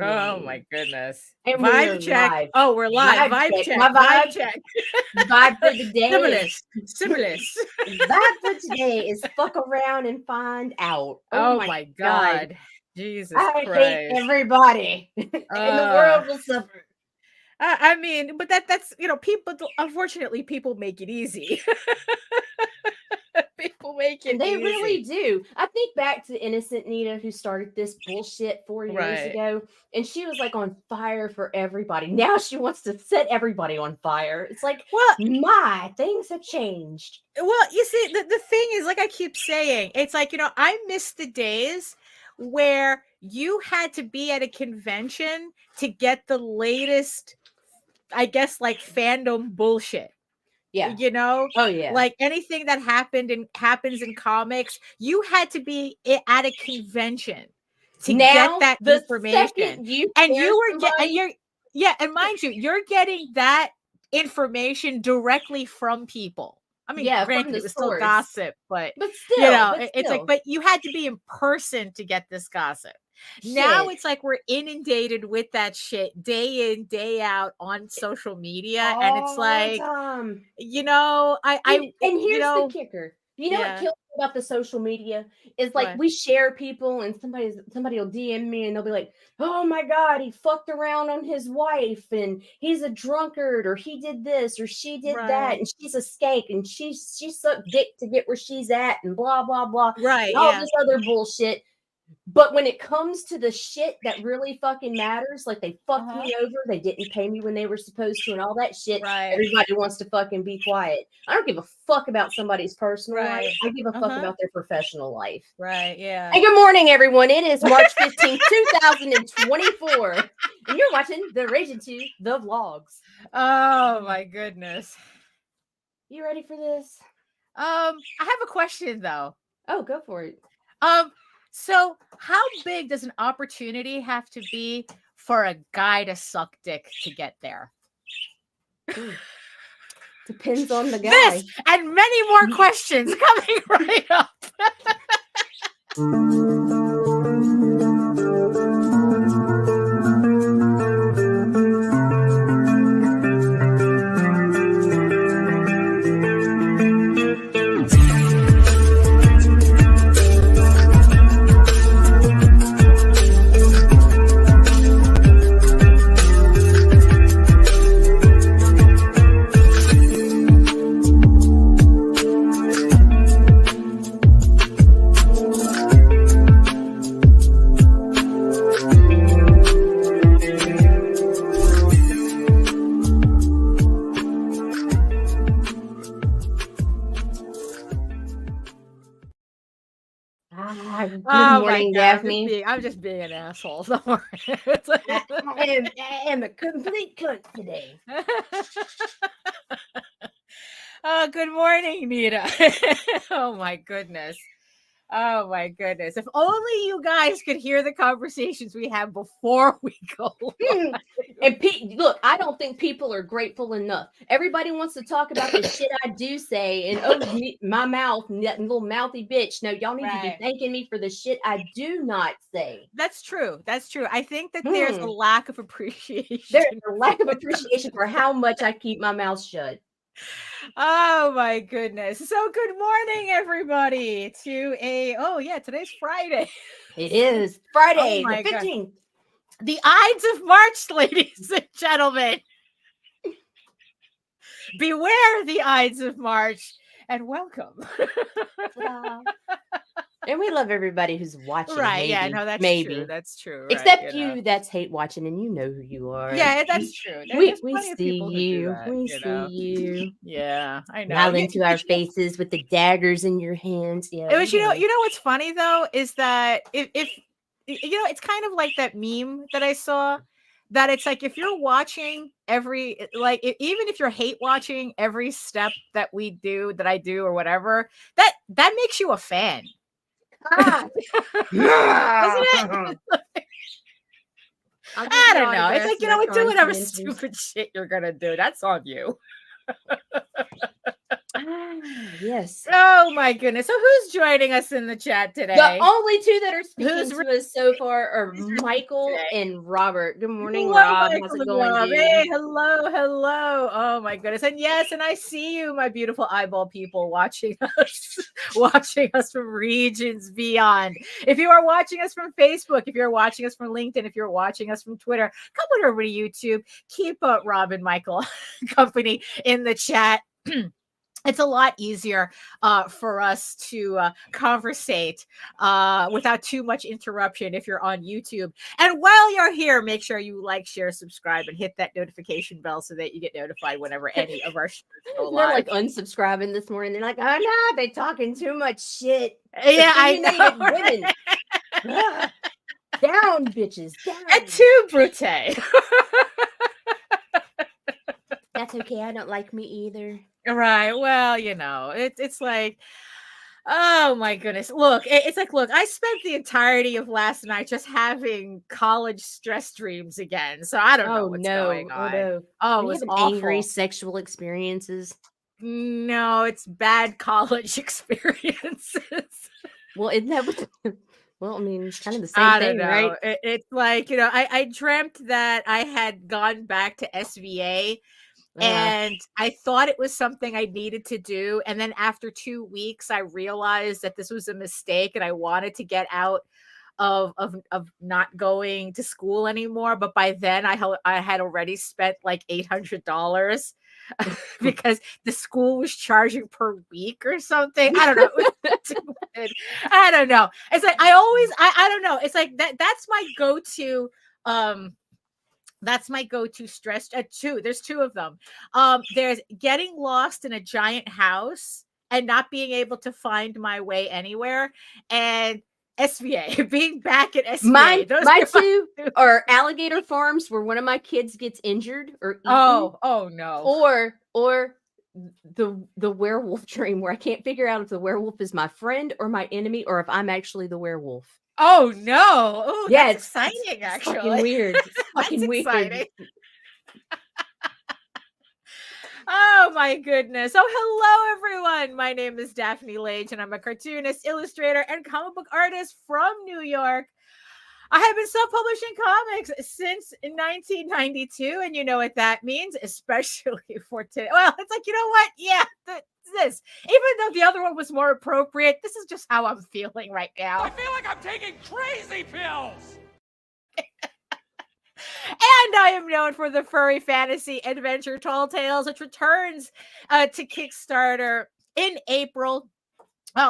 Oh my goodness. And Vibe check. live. Oh, we're live. Vibe check. Vibe check. Vibe for the day. Stimulus. Vibe for today is fuck around and find out. Oh my God. Jesus I Christ. hate everybody. And the world will suffer. I mean, but that's, people, unfortunately, people make it easy. People make it and they easy. really do. I think back to innocent Nita, who started this bullshit 4 years ago, and she was like on fire for everybody. Now she wants to set everybody on fire. It's like, well, things have changed. Well, you see, the thing is, like I keep saying, it's like, I miss the days where you had to be at a convention to get the latest, I guess, like fandom bullshit. Yeah. Oh yeah. Like anything that happens in comics, you had to be at a convention to get that information. And mind you, you're getting that information directly from people. I mean, granted, it was still gossip, but still, it's like, but you had to be in person to get this gossip. Now it's like we're inundated with that shit day in, day out on social media. And it's like, and here's the kicker. You know what kills me about the social media is like we share people and somebody will DM me and they'll be like, oh my God, he fucked around on his wife and he's a drunkard, or he did this or she did that, and she's a skank and she sucked dick to get where she's at and blah blah blah. Right. All this other bullshit. But when it comes to the shit that really fucking matters, like they fucked me over, they didn't pay me when they were supposed to, and all that shit, everybody wants to fucking be quiet. I don't give a fuck about somebody's personal life. I give a fuck about their professional life. Right, yeah. And good morning, everyone. It is March 15th, 2024. And you're watching the Raging 2, the vlogs. Oh, my goodness. You ready for this? I have a question, though. Oh, go for it. So how big does an opportunity have to be for a guy to suck dick to get there? Depends on the guy. This and many more questions coming right up. Good morning, Daphne. I'm just being an asshole. I am a complete cunt today. Good morning, Nita. Oh my goodness. Oh my goodness. If only you guys could hear the conversations we have before we go. And look, I don't think people are grateful enough. Everybody wants to talk about the shit I do say and my mouth, that little mouthy bitch. No, y'all need to be thanking me for the shit I do not say. That's true. That's true. I think that there's a lack of appreciation. There's a lack of appreciation for how much I keep my mouth shut. Oh my goodness. So good morning, everybody, to today's Friday. It is Friday, the 15th. The Ides of March, ladies and gentlemen. Beware the Ides of March and welcome. And we love everybody who's watching. Right, yeah, no, that's true. That's true. Except you, that's hate watching, and you know who you are. Yeah, that's true. We see you. We see you. Yeah, I know. Smile into our faces with the daggers in your hands. Yeah. It was, you know what's funny though is that if it's kind of like that meme that I saw, that it's like if you're watching even if you're hate watching every step that I do or whatever, that makes you a fan. Doesn't it? I don't know. It's like, do whatever stupid shit you're gonna do. That's on you. Yes. Oh my goodness. So who's joining us in the chat today? The only two that are speaking to us so far are Michael and Robert. Good morning, Rob. Michael. How's it going, dude? Hey, hello. Oh my goodness. And yes, and I see you, my beautiful eyeball people, watching us from regions beyond. If you are watching us from Facebook, if you're watching us from LinkedIn, if you're watching us from Twitter, come on over to YouTube. Keep Rob and Michael company in the chat. It's a lot easier for us to conversate without too much interruption if you're on YouTube. And while you're here, make sure you like, share, subscribe, and hit that notification bell so that you get notified whenever any of our shows go live. They're like unsubscribing this morning. They're like, oh no, they're talking too much shit. Yeah, I know. Women. Down, bitches. Down. And too, Brute. That's okay. I don't like me either. Right. Well, it's like, oh my goodness. Look, it's like, look, I spent the entirety of last night just having college stress dreams again. So I don't know what's going on. No. Oh, it was awful. Angry sexual experiences. No, it's bad college experiences. Well, isn't that what? Well, I mean, it's kind of the same thing, right? It's like, I dreamt that I had gone back to SVA. And I thought it was something I needed to do. And then after 2 weeks, I realized that this was a mistake and I wanted to get out of not going to school anymore. But by then I had already spent like $800 because the school was charging per week or something. I don't know. I don't know. It's like, I don't know. It's like that's my go-to, that's my go-to stress. There's two of them. There's getting lost in a giant house and not being able to find my way anywhere, and SVA, being back at SVA. My two are alligator farms where one of my kids gets injured or eaten. Oh no. Or the werewolf dream where I can't figure out if the werewolf is my friend or my enemy or if I'm actually the werewolf. Oh no! Oh, yeah, it's exciting. Actually, fucking weird. It's fucking weird. Oh my goodness! Oh, hello everyone. My name is Daphne Lage, and I'm a cartoonist, illustrator, and comic book artist from New York. I have been self-publishing comics since 1992, and you know what that means, especially for today. Well, it's like, you know what? Yeah, this. Even though the other one was more appropriate, this is just how I'm feeling right now. I feel like I'm taking crazy pills. And I am known for the furry fantasy adventure Tall Tales, which returns to Kickstarter in April.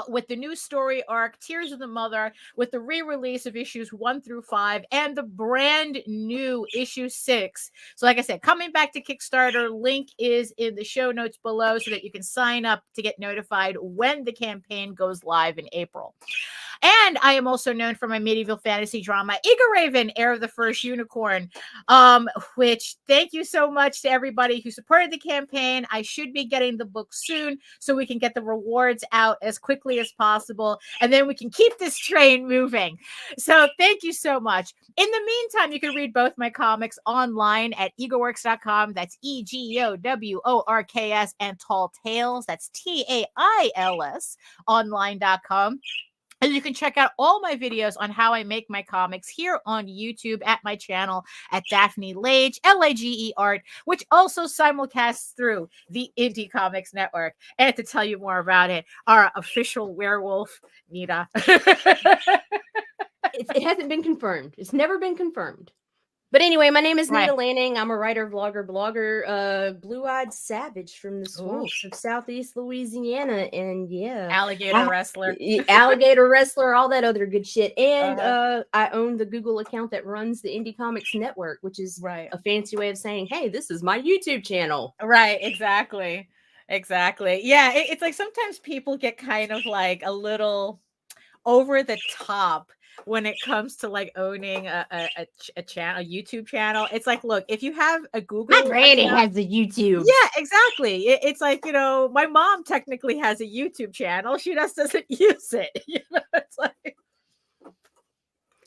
With the new story arc, Tears of the Mother, with the re-release of issues 1 through 5, and the brand new issue 6. So like I said, coming back to Kickstarter, link is in the show notes below so that you can sign up to get notified when the campaign goes live in April. And I am also known for my medieval fantasy drama, Eager Raven, Heir of the First Unicorn, which thank you so much to everybody who supported the campaign. I should be getting the book soon so we can get the rewards out as quickly as possible, and then we can keep this train moving. So thank you so much. In the meantime, you can read both my comics online at egoworks.com. That's EGOWORKS, and Tall Tales. That's TAILS online.com. And you can check out all my videos on how I make my comics here on YouTube at my channel at Daphne Lage, Lage Art, which also simulcasts through the Indie Comics Network. And to tell you more about it, our official werewolf, Nita. It hasn't been confirmed. It's never been confirmed. But anyway, my name is Nita Lanning. I'm a writer, vlogger, blogger, blue-eyed savage from the swamps of Southeast Louisiana. And yeah. Alligator wrestler. Alligator wrestler, all that other good shit. And I own the Google account that runs the Indie Comics Network, which is a fancy way of saying, hey, this is my YouTube channel. Right, exactly. Yeah, it's like sometimes people get kind of like a little over the top when it comes to like owning a channel, a YouTube channel. It's like, look, if you have a Google, my granny has a YouTube. Yeah, exactly. It's like, my mom technically has a YouTube channel. She just doesn't use it.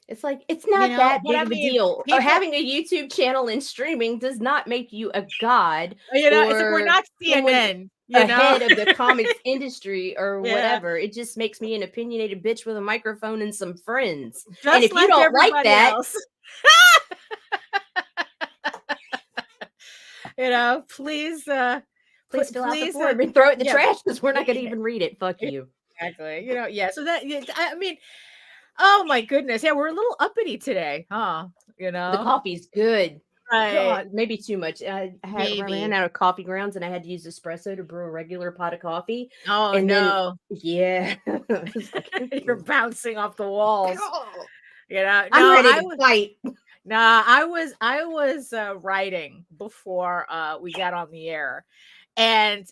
It's like it's not that big of a deal. Or having a YouTube channel and streaming does not make you a god. It's like we're not CNN. ahead of the comics industry or whatever. It just makes me an opinionated bitch with a microphone and some friends. Just and if like you don't like that, please fill out the form and throw it in the trash because we're not going to even read it. Fuck you. Exactly. So that, I mean, oh my goodness. Yeah, we're a little uppity today, huh? The coffee's good. Right. God, maybe too much. I ran out of coffee grounds and I had to use espresso to brew a regular pot of coffee. Oh, and no. Then, You're bouncing off the walls. I'm ready to fight. I was writing before we got on the air. And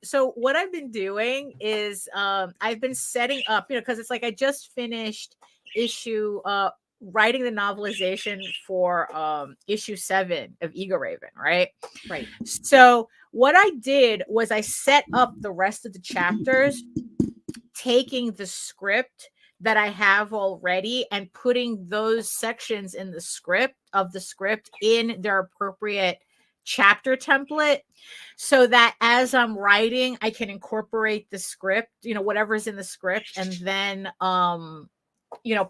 so what I've been doing is I've been setting up, because it's like I just finished writing the novelization for issue 7 of Ego Raven, right? Right. So what I did was I set up the rest of the chapters, taking the script that I have already and putting those sections in the script in their appropriate chapter template, so that as I'm writing, I can incorporate the script, whatever's in the script, and then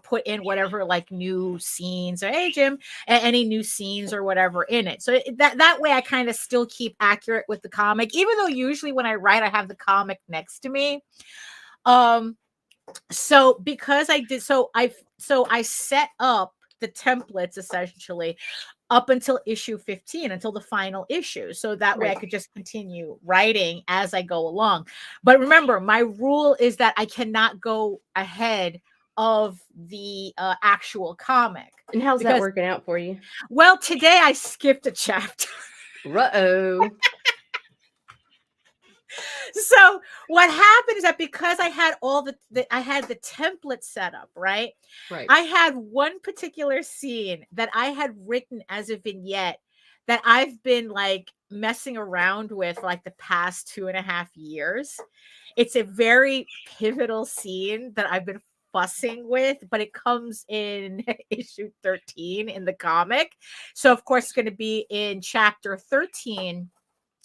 put in whatever like new scenes or, hey Jim, any new scenes or whatever in it. So that way I kind of still keep accurate with the comic, even though usually when I write I have the comic next to me. So because I did, I set up the templates essentially up until issue 15, until the final issue. So that way I could just continue writing as I go along. But remember, my rule is that I cannot go ahead of the actual comic. And how's that working out for you? Well, today I skipped a chapter. Uh-oh. So what happened is that because I had I had the template set up, right? I had one particular scene that I had written as a vignette that I've been like messing around with like the past 2.5 years. It's a very pivotal scene that I've been fussing with, but it comes in issue 13 in the comic. So of course it's going to be in chapter 13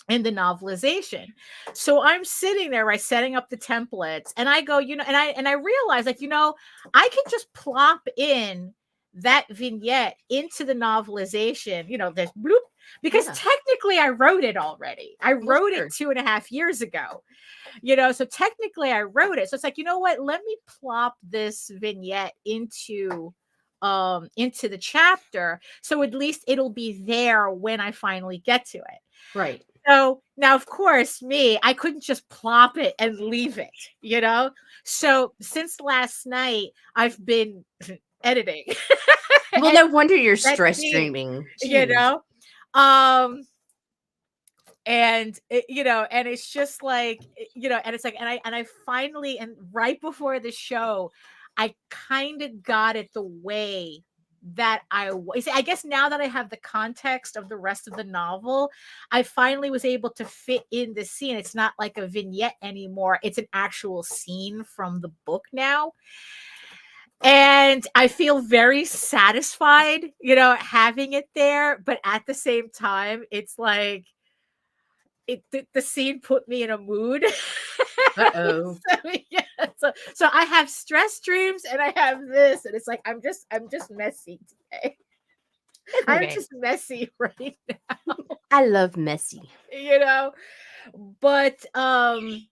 in the novelization. So I'm sitting there, right, setting up the templates, and I go, and I realize, like, I can just plop in that vignette into the novelization, this bloop, because technically I wrote it already. I wrote it 2.5 years ago, so technically I wrote it. So it's like, what? Let me plop this vignette into the chapter, so at least it'll be there when I finally get to it. Right. So now, of course, I couldn't just plop it and leave it, So since last night, I've been editing. Well, no wonder you're stress streaming. And it's just like, and it's like, and I finally, and right before the show, I kind of got it the way that I guess now that I have the context of the rest of the novel, I finally was able to fit in the scene. It's not like a vignette anymore. It's an actual scene from the book now. And I feel very satisfied, having it there. But at the same time, it's like, the scene put me in a mood. Uh-oh. So I have stress dreams and I have this, and it's like I'm just messy today. Okay. I'm just messy right now. I love messy. But this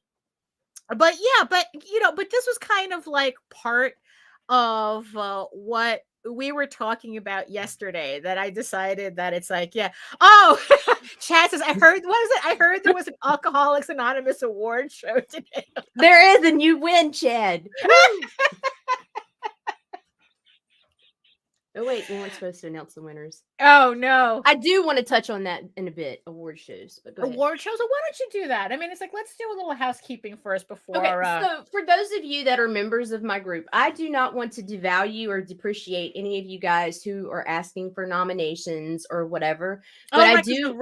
was kind of like part of what we were talking about yesterday, that I decided that it's like, oh, Chad says, I heard there was an Alcoholics Anonymous award show today. There is, and you win, Chad. Oh wait, we weren't supposed to announce the winners. Oh no, I do want to touch on that in a bit. Award shows, but award shows. Well, why don't you do that? I mean, it's like, let's do a little housekeeping first before. Okay, so for those of you that are members of my group, I do not want to devalue or depreciate any of you guys who are asking for nominations or whatever. But I do.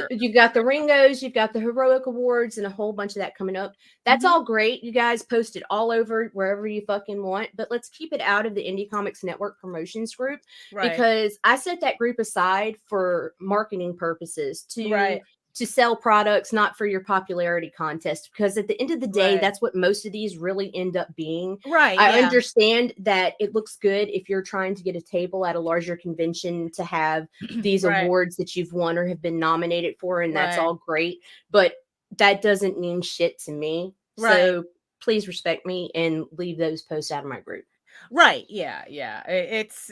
You've got the Ringos, you've got the Heroic Awards, and a whole bunch of that coming up. That's all great. You guys post it all over wherever you fucking want, but let's keep it out of the Indie Comics Network promotions group, because I set that group aside for marketing purposes to to sell products, not for your popularity contest, because at the end of the day, that's what most of these really end up being. Right. I understand that it looks good if you're trying to get a table at a larger convention to have these awards that you've won or have been nominated for, and that's all great, but that doesn't mean shit to me. So please respect me and leave those posts out of my group. Right. Yeah. It's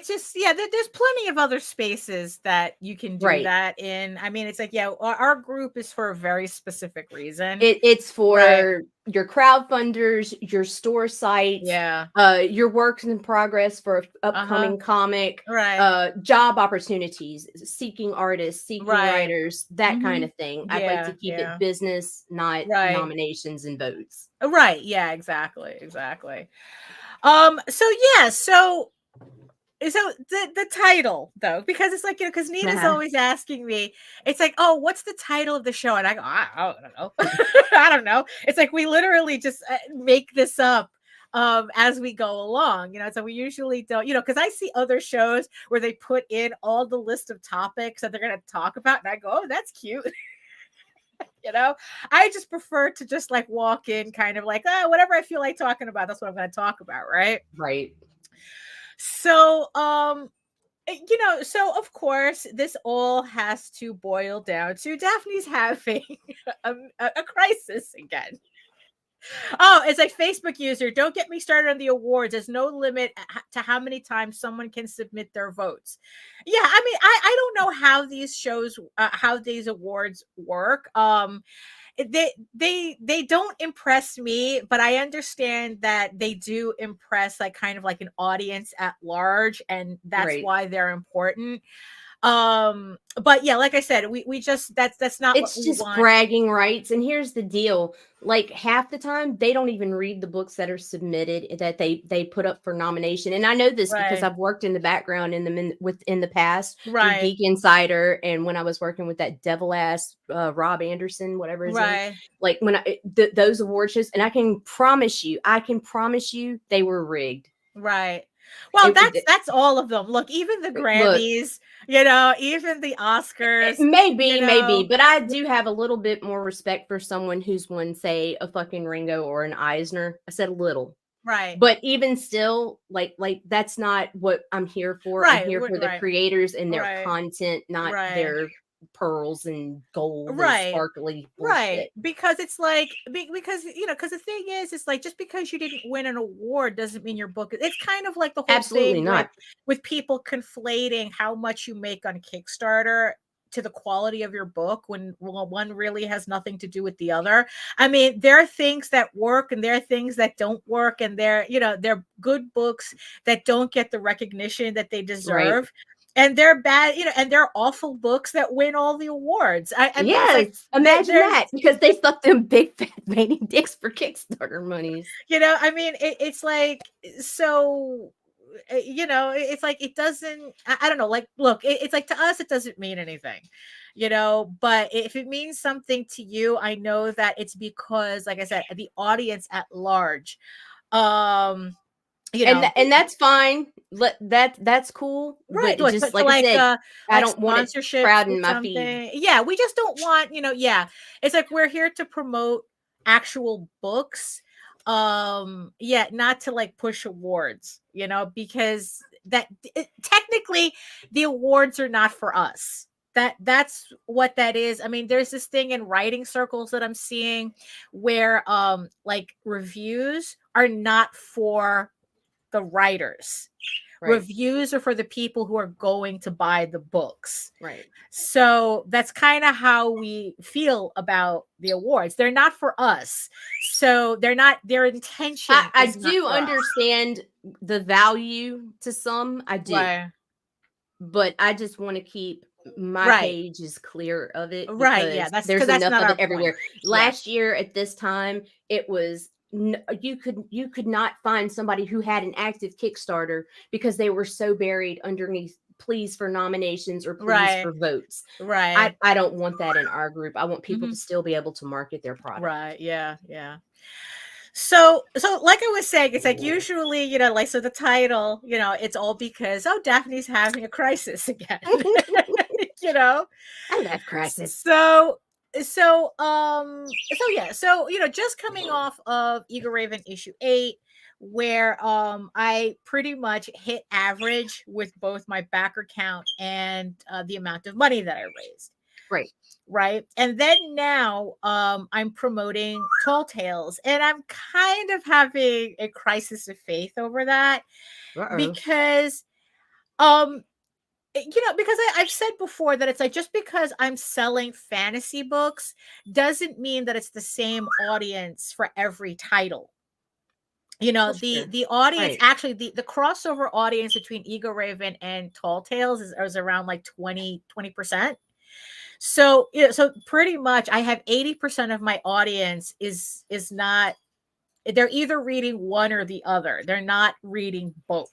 just, there's plenty of other spaces that you can do that in. I mean, it's like, our group is for a very specific reason. It's for your crowdfunders, your store sites, your works in progress for upcoming comic, job opportunities, seeking artists, seeking writers, that kind of thing. I'd like to keep it business, not nominations and votes. Right. Yeah, exactly. So the title though, because it's like, because Nita's always asking me, it's like, oh, what's the title of the show? And I go, I don't know. I don't know. It's like, we literally just make this up as we go along, so we usually don't, because I see other shows where they put in all the list of topics that they're going to talk about. And I go, oh, that's cute. I just prefer to just like walk in kind of like, whatever I feel like talking about, that's what I'm going to talk about. Right. So, so of course, this all has to boil down to Daphne's having a crisis again. Oh, as a Facebook user, don't get me started on the awards. There's no limit to how many times someone can submit their votes. Yeah, I mean, I don't know how these shows, how these awards work. They don't impress me, but I understand that they do impress like kind of like an audience at large, and that's why they're important. But yeah, like I said, we just that's not it's what we just want. Bragging rights. And here's the deal, like half the time they don't even read the books that are submitted that they put up for nomination. And I know this because I've worked in the background in the past through Geek Insider, and when I was working with that devil ass Rob Anderson, whatever his name, like when those award shows, and I can promise you they were rigged. Well, that's all of them. Look, even the Grammys, even the Oscars. Maybe, but I do have a little bit more respect for someone who's won, say, a fucking Ringo or an Eisner. I said a little. But even still, like that's not what I'm here for. I'm here for the creators and their content, not their pearls and gold and sparkly bullshit. Because it's like, because the thing is, it's like, just because you didn't win an award doesn't mean your book, it's kind of like the whole thing with people conflating how much you make on Kickstarter to the quality of your book, when one really has nothing to do with the other. I mean, there are things that work and there are things that don't work, and they're good books that don't get the recognition that they deserve. And they're bad, and they're awful books that win all the awards. I mean, like, imagine that, because they suck them big fat mating dicks for Kickstarter monies. I mean, it's like, so, it's like, it doesn't, I don't know, like, look, it's like, to us, it doesn't mean anything, but if it means something to you, I know that it's because, like I said, the audience at large, and that's fine. That's cool. Right. But just like I said, I don't want it crowding my feed. Yeah, we just don't want, it's like, we're here to promote actual books. Not to like push awards, because technically the awards are not for us. That's what that is. I mean, there's this thing in writing circles that I'm seeing where like reviews are not for the writers. Reviews are for the people who are going to buy the books. So that's kind of how we feel about the awards. They're not for us. So they're not, their intention. I do understand the value to some. I do. But I just want to keep my page is clear of it. That's there's enough of it everywhere. Last year at this time, it was, you could not find somebody who had an active Kickstarter because they were so buried underneath pleas for nominations or pleas for votes. I don't want that in our group. I want people to still be able to market their product. So like I was saying, it's like, usually, like, so the title, it's all because, Daphne's having a crisis again. you know. I love crisis. So yeah. So, you know, just coming off of Eagle Raven issue 8, where I pretty much hit average with both my backer count and the amount of money that I raised. Right. And then now I'm promoting Tall Tales, and I'm kind of having a crisis of faith over that. Because you know, because I've said before that it's like, just because I'm selling fantasy books doesn't mean that it's the same audience for every title. You know, the audience, actually the crossover audience between Eagle Raven and Tall Tales is around like 20%. So, you know, so pretty much I have 80% of my audience is not, they're either reading one or the other. They're not reading both.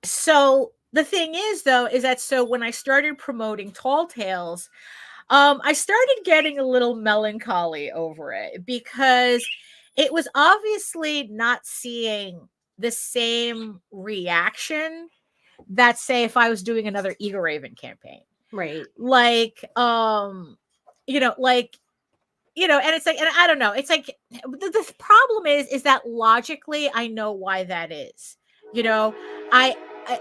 So the thing is, though, is that, so when I started promoting Tall Tales, I started getting a little melancholy over it, because it was obviously not seeing the same reaction that, say, if I was doing another Eagle Raven campaign. Like, you know, and it's like, and I don't know, it's like, the problem is that logically, I know why that is. You know,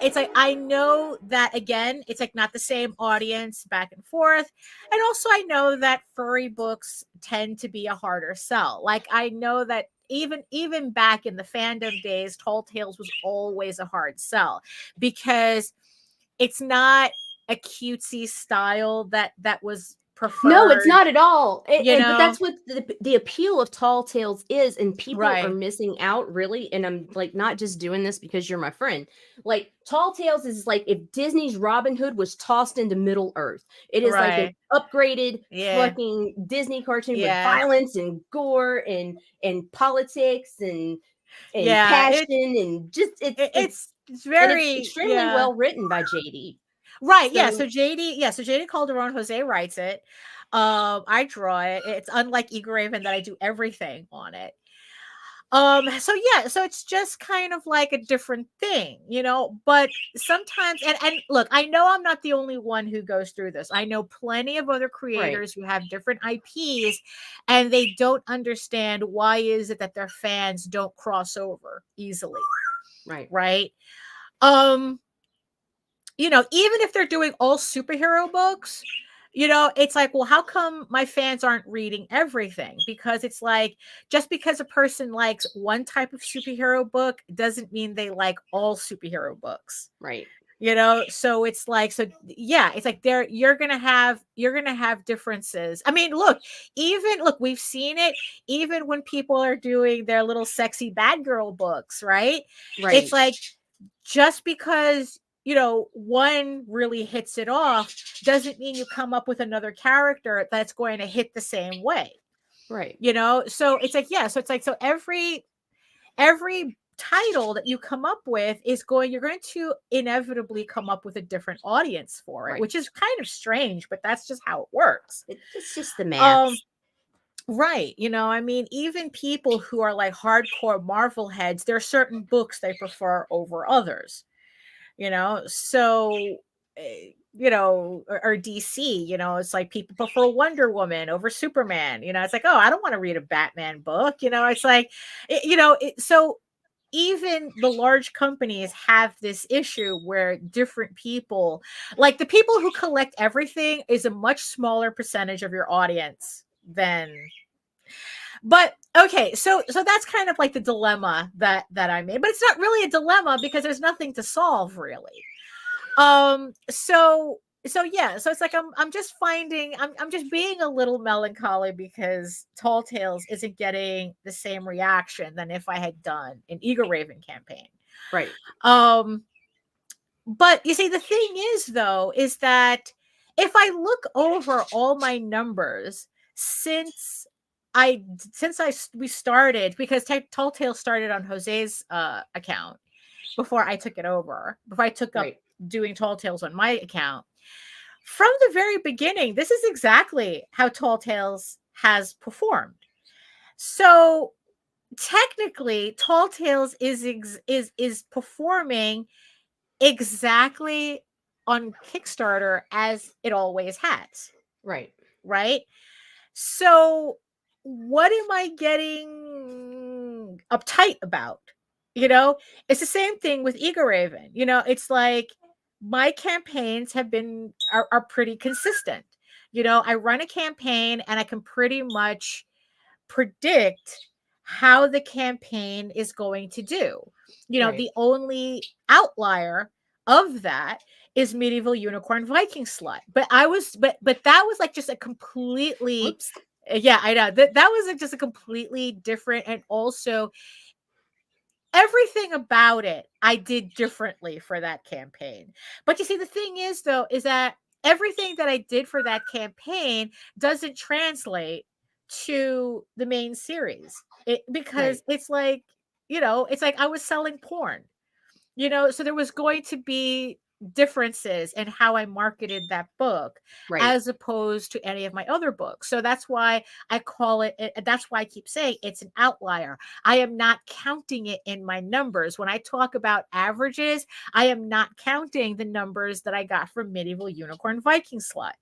it's like, I know that, again, it's like not the same audience back and forth. And also I know that furry books tend to be a harder sell. Like, I know that even back in the fandom days, Tall Tales was always a hard sell, because it's not a cutesy style that was preferred. No, it's not at all. But that's what the appeal of Tall Tales is, and people are missing out, really. And I'm like, not just doing this because you're my friend. Like, Tall Tales is like if Disney's Robin Hood was tossed into Middle Earth. It is like an upgraded fucking Disney cartoon with violence and gore and politics and passion, and just it's very, it's extremely well written by JD. So JD Calderon Jose writes it. I draw it. It's unlike Eagle Raven that I do everything on it. So it's just kind of like a different thing, you know. But sometimes, and look, I know I'm not the only one who goes through this. I know plenty of other creators who have different IPs, and they don't understand why is it that their fans don't cross over easily. You know, even if they're doing all superhero books, you know, it's like, well, how come my fans aren't reading everything? Because it's like, just because a person likes one type of superhero book doesn't mean they like all superhero books. You know, so it's like, it's like you're gonna have differences. I mean, look, we've seen it even when people are doing their little sexy bad girl books, right? It's like, just because, you know, one really hits it off doesn't mean you come up with another character that's going to hit the same way. You know, so it's like, so every title that you come up with you're going to inevitably come up with a different audience for it, which is kind of strange, but that's just how it works. It's just the math. You know, I mean, even people who are like hardcore Marvel heads, there are certain books they prefer over others. You know, so, you know, or DC, you know, it's like people prefer Wonder Woman over Superman. You know, it's like, oh, I don't want to read a Batman book. You know, it's like, so even the large companies have this issue where different people, like the people who collect everything, is a much smaller percentage of your audience than. But okay, so that's kind of like the dilemma that I'm in, but it's not really a dilemma because there's nothing to solve, really. So it's like I'm just finding, I'm just being a little melancholy because Tall Tales isn't getting the same reaction than if I had done an Eagle Raven campaign. But you see, the thing is, though, is that if I look over all my numbers since we started, because Tall Tales started on Jose's account before I took it over, before I took up doing Tall Tales on my account. From the very beginning, this is exactly how Tall Tales has performed. So technically, Tall Tales is performing exactly on Kickstarter as it always has. Right. Right. So what am I getting uptight about? You know, it's the same thing with Ego Raven. You know, it's like my campaigns are pretty consistent. You know, I run a campaign and I can pretty much predict how the campaign is going to do. You know, the only outlier of that is Medieval Unicorn Viking Slut. But that was like just a completely Oops. Yeah, I know. That was like just a completely different, and also everything about it I did differently for that campaign. But you see, the thing is though, is that everything that I did for that campaign doesn't translate to the main series. Because it's like, you know, it's like I was selling porn. You know, so there was going to be differences in how I marketed that book as opposed to any of my other books. So that's why I call it, that's why I keep saying it's an outlier. I am not counting it in my numbers. When I talk about averages, I am not counting the numbers that I got from Medieval Unicorn Viking Slut.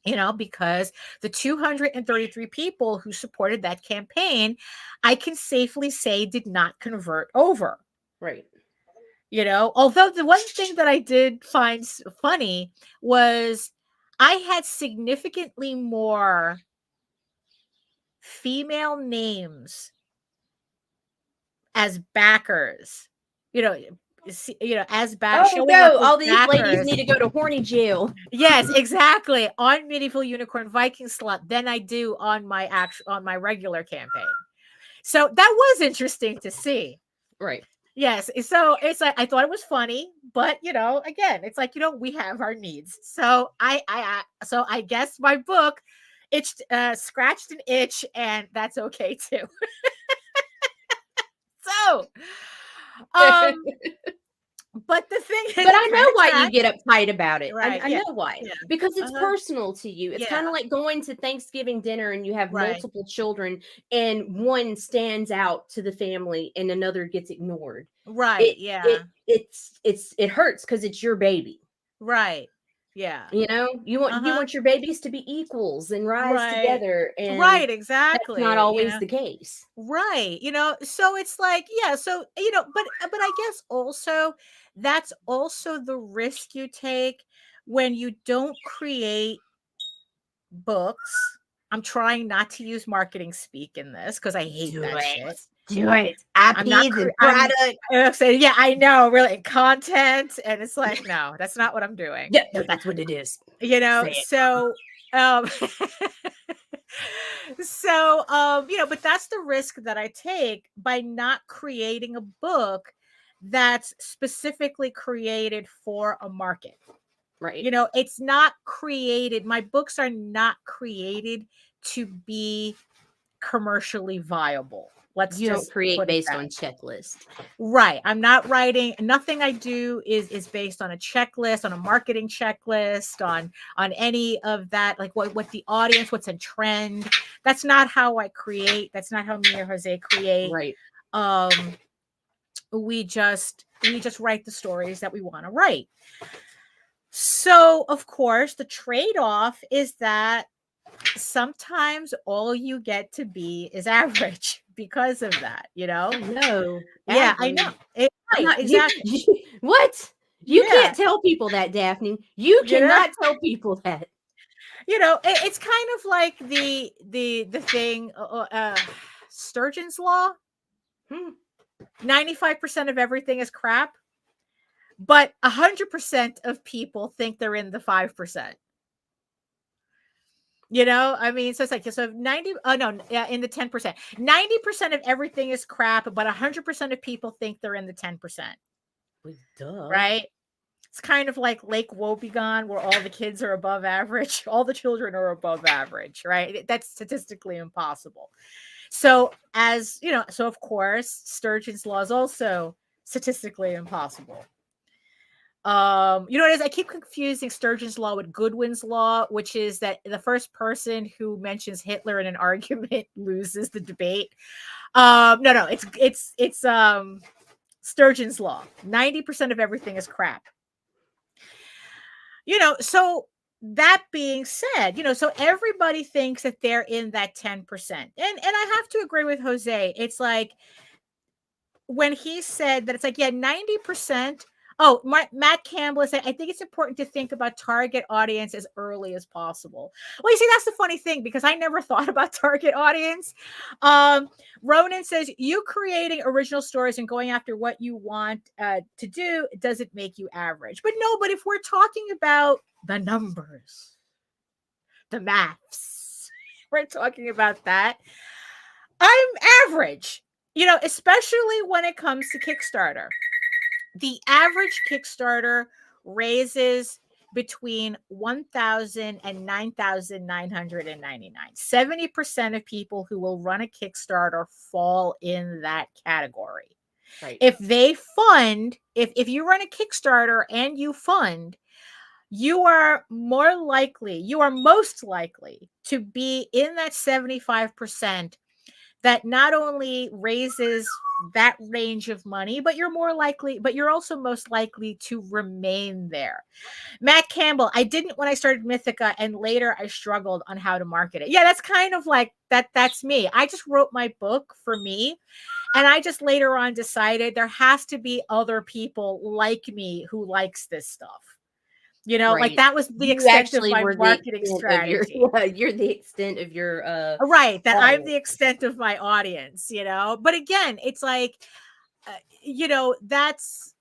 You know, because the 233 people who supported that campaign, I can safely say did not convert over. Right. You know, although the one thing that I did find funny was I had significantly more female names as backers. You know, as back. Oh no! All these ladies need to go to horny jail. Yes, exactly. On Medieval Unicorn Viking Slut than I do on my regular campaign. So that was interesting to see. Right. Yes. So it's like, I thought it was funny, but you know, again, it's like, you know, we have our needs. So I guess my book scratched an itch, and that's okay too. So, but the thing is, but I know why you get uptight about it. Right. I know why. Yeah. Because it's personal to you. It's kind of like going to Thanksgiving dinner and you have multiple children and one stands out to the family and another gets ignored. Right. It hurts because it's your baby. Right. Yeah. You know, you want your babies to be equals and rise together. And exactly. That's not always the case. Right. You know, so it's like, yeah, so, you know, but I guess also that's also the risk you take when you don't create books. I'm trying not to use marketing speak in this because I hate shit. Do it. I'm not product. Yeah, I know, really. Content. And it's like, no, that's not what I'm doing. Yeah, no, that's what it is. You know, so you know, but that's the risk that I take by not creating a book that's specifically created for a market. Right. You know, it's not created. My books are not created to be commercially viable. You don't create based on checklist. Right. I'm not writing. Nothing I do is based on a checklist, on a marketing checklist, on any of that. Like what the audience, what's a trend. That's not how I create. That's not how me or Jose create. Right. We just write the stories that we want to write. So, of course, the trade-off is that sometimes all you get to be is average because of that, you know? No. Yeah, I know. Exactly. What? You can't tell people that, Daphne. You cannot tell people that. You know, it's kind of like the thing, Sturgeon's Law. 95% of everything is crap, but 100% of people think they're in the 5%. You know, I mean, so it's like, so 90, in the 10%, 90% of everything is crap, but 100% of people think they're in the 10%. Duh. Right? It's kind of like Lake Wobegon, where all the kids are above average. All the children are above average, right? That's statistically impossible. So as, you know, so of course, Sturgeon's Law is also statistically impossible. You know what it is? I keep confusing Sturgeon's Law with Goodwin's Law, which is that the first person who mentions Hitler in an argument loses the debate. No, it's Sturgeon's Law. 90% of everything is crap. So that being said, so everybody thinks that they're in that 10%. And I have to agree with Jose. It's like when he said that, it's like, yeah, 90%. Oh, Matt Campbell said, I think it's important to think about target audience as early as possible. Well, you see, that's the funny thing, because I never thought about target audience. Ronan says, you creating original stories and going after what you want to do doesn't make you average. But if we're talking about the numbers, the maths, we're talking about that, I'm average, especially when it comes to Kickstarter. The average Kickstarter raises between $1,000 and $9,999. 70% of people who will run a Kickstarter fall in that category. Right. If they fund, if you run a Kickstarter and you fund, you are most likely to be in that 75% that not only raises that range of money, but you're also most likely to remain there. Matt Campbell, I didn't when I started Mythica, and later I struggled on how to market it. Yeah, that's kind of like that. That's me. I just wrote my book for me. And I just later on decided there has to be other people like me who likes this stuff. Right. Like that was the extent of my marketing strategy. You're the extent of your right, that I'm the extent of my audience, But again, it's like that's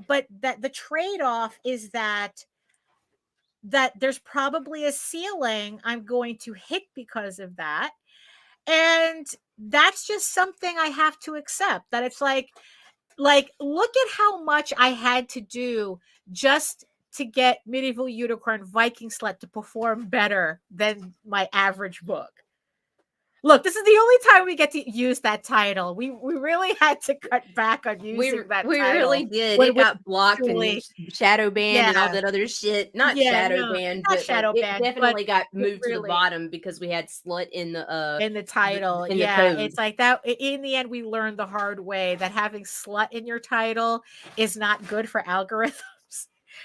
but that the trade-off is that there's probably a ceiling I'm going to hit because of that. And that's just something I have to accept, that it's like look at how much I had to do just to get Medieval Unicorn Viking Slut to perform better than my average book. Look, this is the only time we get to use that title. We really had to cut back on using that title. We really did. It got blocked and shadow banned and all that other shit. Not shadow banned, but it definitely got moved to the bottom because we had slut in the title. In the code. It's like that. In the end, we learned the hard way that having slut in your title is not good for algorithms.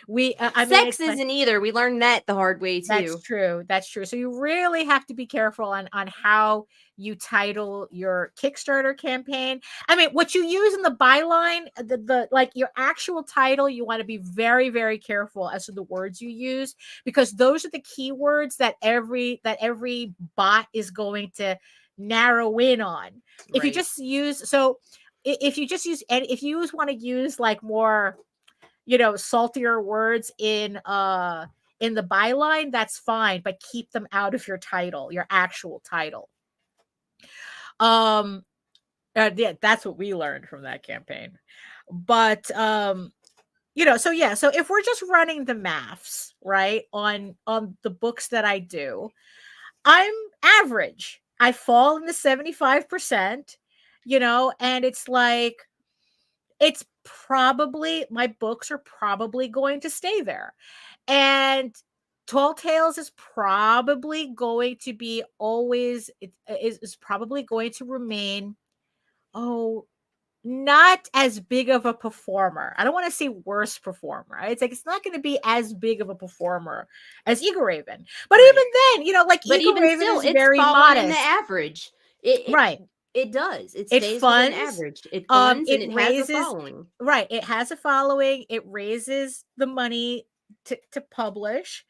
Sex isn't either. We learned that the hard way too. That's true. So you really have to be careful on how you title your Kickstarter campaign. I mean, what you use in the byline, the like your actual title, you want to be very, very careful as to the words you use, because those are the keywords that every bot is going to narrow in on. Right. If you just use if you want to use like more saltier words in the byline, that's fine, but keep them out of your title, your actual title. Yeah, that's what we learned from that campaign. But so if we're just running the maths, right, on the books that I do, I'm average. I fall in the 75%, and it's like, it's probably, my books are probably going to stay there. And Tall Tales is probably going to be always, is probably going to remain, not as big of a performer. I don't want to say worse performer. It's like, it's not going to be as big of a performer as Eagle Raven. But even then, Eagle Raven still, is very modest. In the average. Right. It does. It stays within average. It funds and it raises, has a following. Right. It has a following. It raises the money to publish.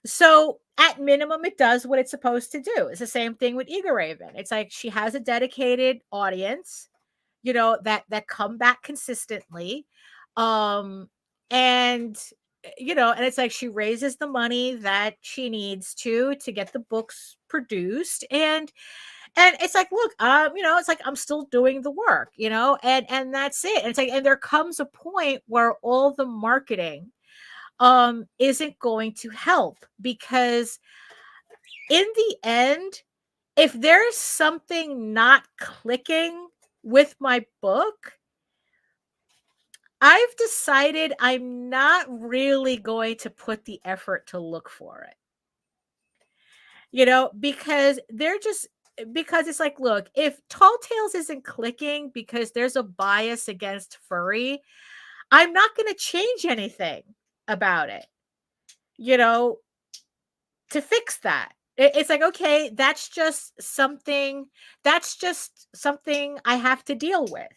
So at minimum, it does what it's supposed to do. It's the same thing with Eagle Raven. It's like she has a dedicated audience, that come back consistently. And it's like she raises the money that she needs to get the books produced. And it's like, look, it's like, I'm still doing the work, and that's it. And it's like, and there comes a point where all the marketing isn't going to help, because in the end, if there's something not clicking with my book, I've decided I'm not really going to put the effort to look for it. Because because it's like, look, if Tall Tales isn't clicking because there's a bias against furry, I'm not going to change anything about it. to fix that. It's like, okay, that's just something I have to deal with,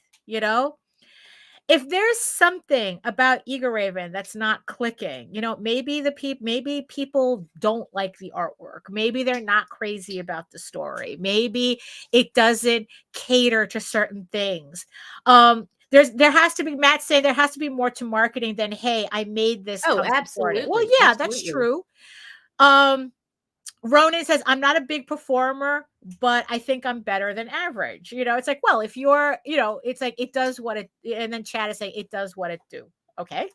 If there's something about Eager Raven that's not clicking, maybe maybe people don't like the artwork. Maybe they're not crazy about the story. Maybe it doesn't cater to certain things. There has to be, Matt saying there has to be more to marketing than, hey, I made this. Oh, absolutely. Well, yeah, absolutely. That's true. Ronan says, I'm not a big performer, but I think I'm better than average. It's like, well, if you're, it's like, it does what it, and then Chad is saying, it does what it do. Okay.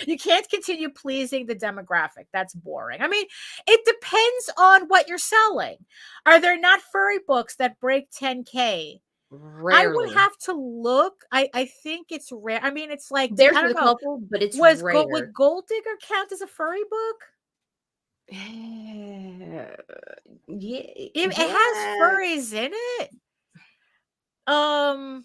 You can't continue pleasing the demographic. That's boring. I mean, it depends on what you're selling. Are there not furry books that break 10K? Rarely. I would have to look. I think it's rare. I mean, it's like, there's a couple, but it's rare. Would Gold Digger count as a furry book? Yeah, it has furries in it. I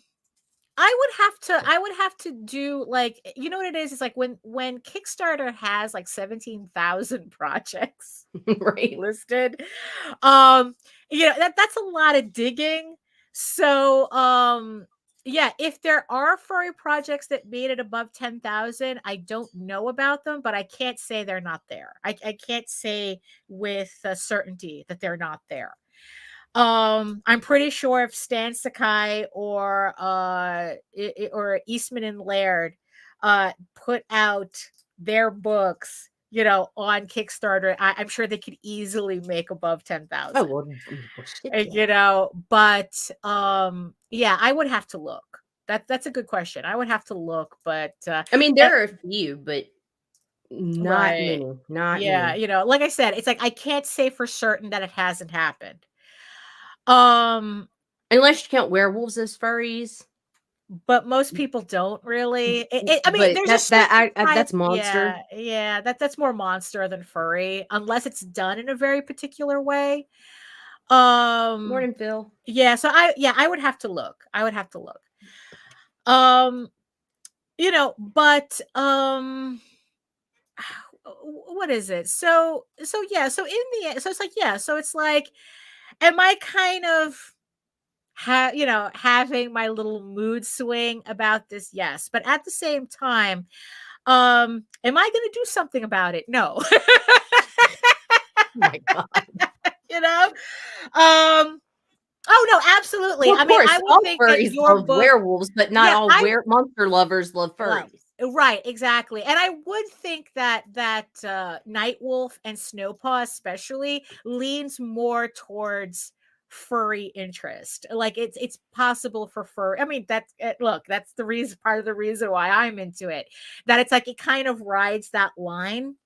would have to do, like, you know what it is? It's like when Kickstarter has like 17,000 projects right listed. That's a lot of digging. So yeah, if there are furry projects that made it above 10,000, I don't know about them, but I can't say they're not there. I can't say with certainty that they're not there. I'm pretty sure if Stan Sakai or Eastman and Laird put out their books, on Kickstarter, I'm sure they could easily make above 10,000. Oh, well, shit, but yeah, I would have to look. That's a good question. I would have to look, but I mean, there are a few, but not many. Not many. Like I said, it's like I can't say for certain that it hasn't happened. Unless you count werewolves as furries. But most people don't really. I mean, there's that's monster. Yeah, that's more monster than furry, unless it's done in a very particular way. Morning, Phil. Yeah, so I would have to look. But what is it? So yeah, so in the end, so it's like, yeah, so it's like, am I kind of having my little mood swing about this? Yes. But at the same time, am I going to do something about it? No. Oh my God. Oh no, absolutely. Well, of course, I would think furries love werewolves, but not all monster lovers love furries. Right, exactly. And I would think that Nightwolf and Snowpaw especially leans more towards furry interest. Like it's possible for fur. I mean, that's the reason, part of the reason why I'm into it. That it's like it kind of rides that line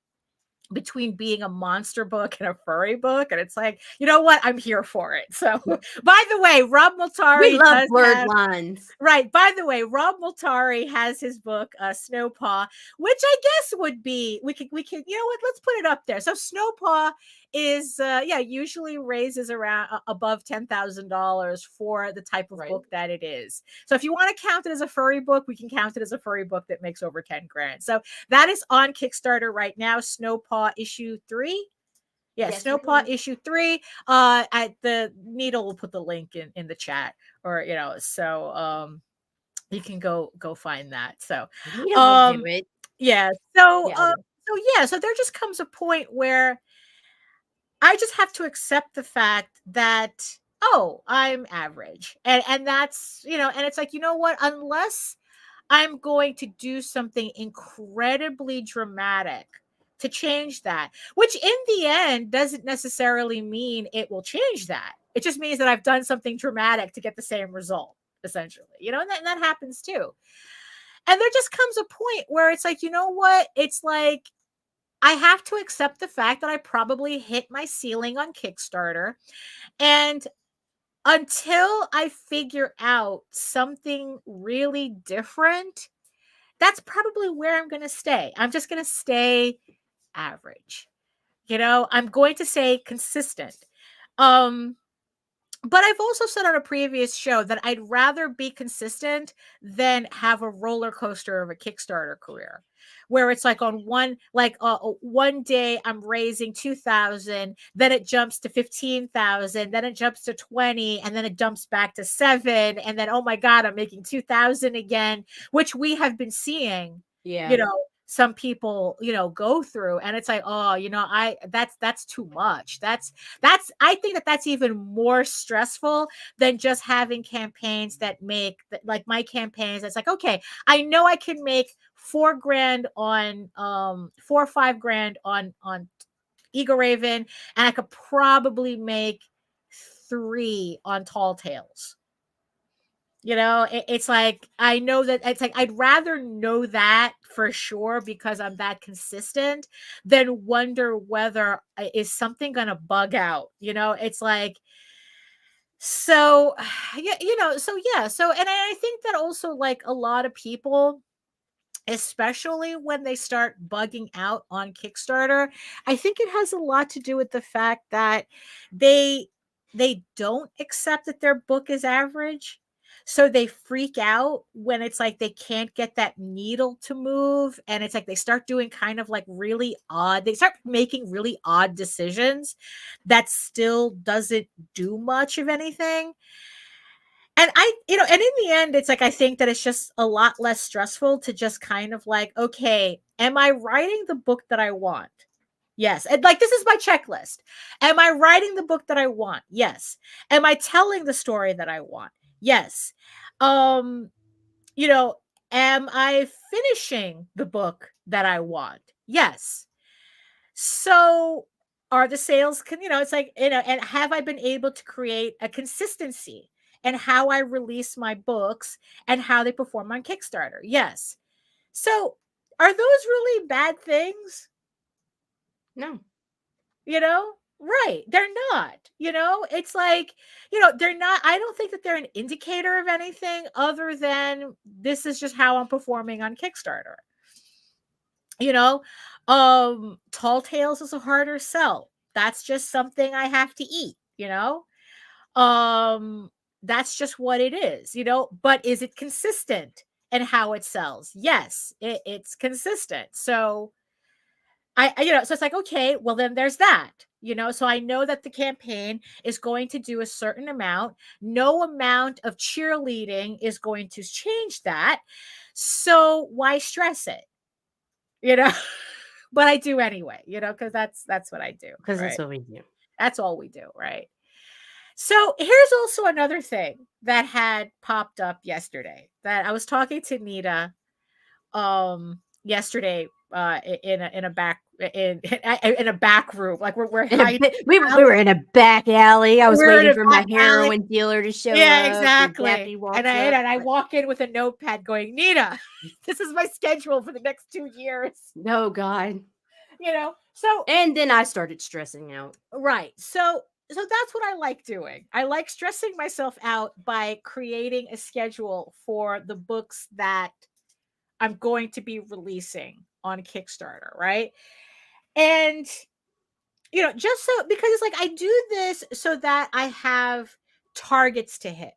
between being a monster book and a furry book, and it's like, you know what, I'm here for it. So by the way, Rob Multari, we love blurred lines, right? By the way, Rob Multari has his book Snowpaw, which I guess would be, we can, you know what, let's put it up there. So Snowpaw is usually raises around above $10,000 for the type of book that it is. So if you want to count it as a furry book, we can count it as a furry book that makes over 10 grand. So that is on Kickstarter right now. Snowpaw issue 3. Yes, Snowpaw issue 3. At the Nita will put the link in the chat, or so you can go find that. So do it. Yeah. So so there just comes a point where I just have to accept the fact that, oh, I'm average. And that's, and it's like, you know what, unless I'm going to do something incredibly dramatic to change that, which in the end doesn't necessarily mean it will change that. It just means that I've done something dramatic to get the same result, essentially, and that happens too. And there just comes a point where it's like, you know what, it's like, I have to accept the fact that I probably hit my ceiling on Kickstarter. And until I figure out something really different, that's probably where I'm going to stay. I'm just going to stay average. I'm going to say consistent. But I've also said on a previous show that I'd rather be consistent than have a roller coaster of a Kickstarter career. where it's like on one day I'm raising 2,000, then it jumps to 15,000, then it jumps to 20, and then it jumps back to 7, and then, oh my God, I'm making 2,000 again, which we have been seeing, some people, go through, and it's like, oh, that's too much. I think that's even more stressful than just having campaigns that make, like my campaigns. It's like, okay, I know I can make $4,000 on, 4 or 5 grand on Eagle Raven, and I could probably make 3 on Tall Tales. It's like, I know that it's like, I'd rather know that for sure because I'm that consistent than wonder whether is something going to bug out. It's like, so, yeah, So, and I think that also, like, a lot of people, especially when they start bugging out on Kickstarter, I think it has a lot to do with the fact that they don't accept that their book is average. So they freak out when it's like they can't get that needle to move. And it's like they start doing kind of like they start making really odd decisions that still doesn't do much of anything. And and in the end, it's like, I think that it's just a lot less stressful to just kind of like, okay, am I writing the book that I want? Yes. And like, this is my checklist. Am I writing the book that I want? Yes. Am I telling the story that I want? Yes. Am I finishing the book that I want? Yes. So are the sales, it's like, and have I been able to create a consistency in how I release my books and how they perform on Kickstarter? Yes. So are those really bad things? No. Right. They're not, it's like, they're not, I don't think that they're an indicator of anything other than this is just how I'm performing on Kickstarter. Tall Tales is a harder sell. That's just something I have to eat, that's just what it is, but is it consistent in how it sells? Yes, it's consistent. So so it's like, okay, well then there's that, so I know that the campaign is going to do a certain amount. No amount of cheerleading is going to change that. So why stress it? But I do anyway, because that's what I do. Because that's what we do. That's all we do, right? So here's also another thing that had popped up yesterday that I was talking to Nita yesterday in a back room, like we're we were in a back alley. I was waiting for my heroin dealer to show up. Yeah, exactly. And I walk in with a notepad going, Nita, this is my schedule for the next 2 years. Oh God. So, and then I started stressing out. Right. So that's what I like doing. I like stressing myself out by creating a schedule for the books that I'm going to be releasing on Kickstarter, right? And just so, because it's like, I do this so that I have targets to hit.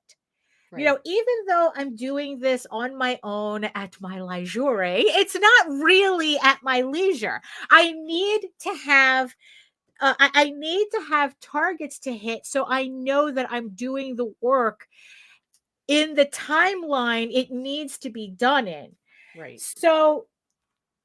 Right. Even though I'm doing this on my own at my leisure, it's not really at my leisure. I need to have I need to have targets to hit, so I know that I'm doing the work in the timeline it needs to be done in. Right. So,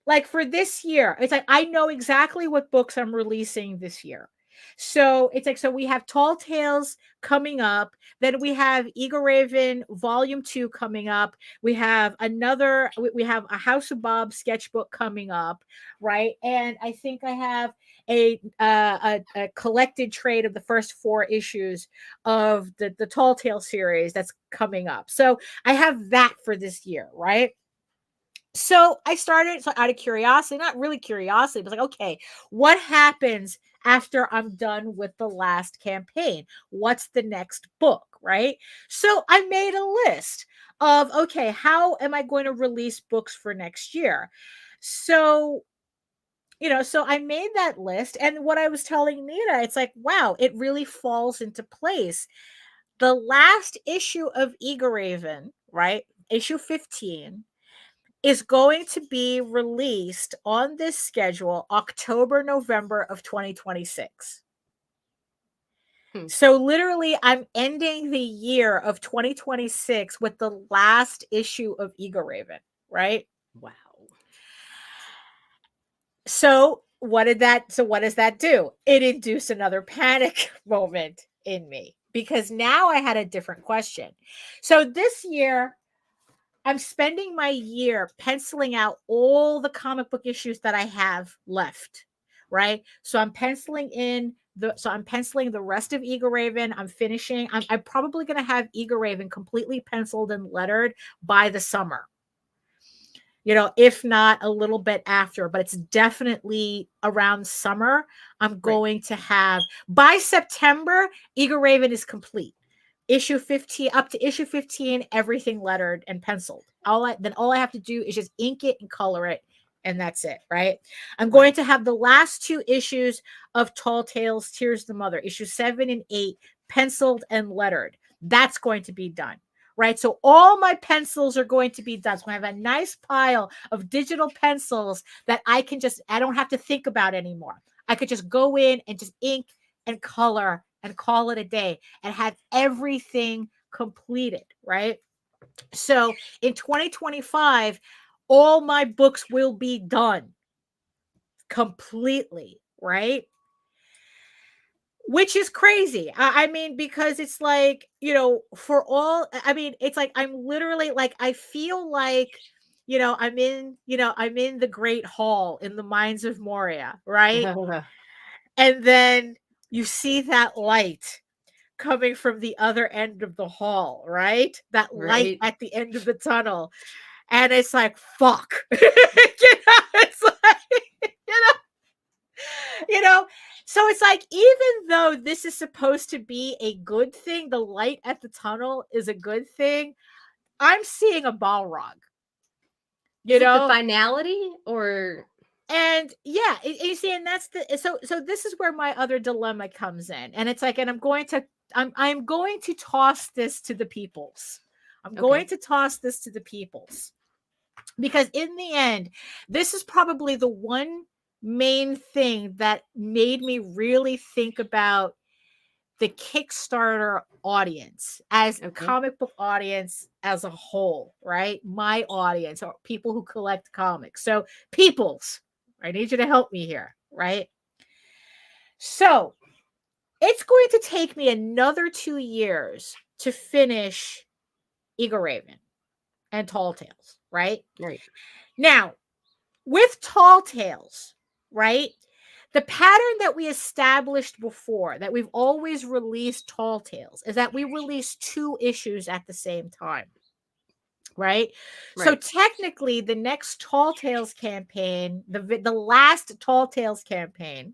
like for this year, it's like I know exactly what books I'm releasing this year. So it's like, so we have Tall Tales coming up. Then we have Eagle Raven Volume 2 coming up. We have we have a House of Bob sketchbook coming up, right? And I think I have a collected trade of the first 4 issues of the Tall Tale series that's coming up. So I have that for this year, right? So I started, so out of curiosity, not really curiosity, but like, okay, what happens after I'm done with the last campaign? What's the next book, right? So I made a list of, okay, how am I going to release books for next year? So, so I made that list. And what I was telling Nita, it's like, wow, it really falls into place. The last issue of Eagle Raven, right? Issue 15, is going to be released on this schedule October, November of 2026. So literally, I'm ending the year of 2026 with the last issue of Eagle Raven, right? Wow. So what does that do? It induced another panic moment in me, because now I had a different question. So this year, I'm spending my year penciling out all the comic book issues that I have left, right? So I'm penciling the rest of Eagle Raven. I'm probably going to have Eagle Raven completely penciled and lettered by the summer. If not a little bit after, but it's definitely around summer. I'm going to have, by September, Eagle Raven is complete. Issue 15 up to issue 15, everything lettered and penciled. All I have to do is just ink it and color it, and that's it, right? I'm going to have the last 2 issues of Tall Tales, Tears the Mother, issue 7 and 8, penciled and lettered. That's going to be done, right? So all my pencils are going to be done. So I have a nice pile of digital pencils that I don't have to think about anymore. I could just go in and just ink and color and call it a day and have everything completed, right? So in 2025, all my books will be done completely, right? Which is crazy. I mean, because it's like, it's like, I'm literally like, I feel like, I'm in the Great Hall in the Mines of Moria, right? And then you see that light coming from the other end of the hall, right? That light at the end of the tunnel. And it's like, fuck. It's like, so it's like, even though this is supposed to be a good thing, the light at the tunnel is a good thing, I'm seeing a Balrog. Is it the finality or... And yeah, you see, and that's so this is where my other dilemma comes in. And it's like, and I'm going to toss this to the peoples. Going to toss this to the peoples. Because in the end, this is probably the one main thing that made me really think about the Kickstarter audience as a comic book audience as a whole, right? My audience, or people who collect comics. So peoples, I need you to help me here, right? So it's going to take me another 2 years to finish Eagle Raven and Tall Tales, right? Right. Now, with Tall Tales, right? The pattern that we established before, that we've always released Tall Tales, is that we release 2 issues at the same time. Right? So technically, the next Tall Tales campaign, the last Tall Tales campaign,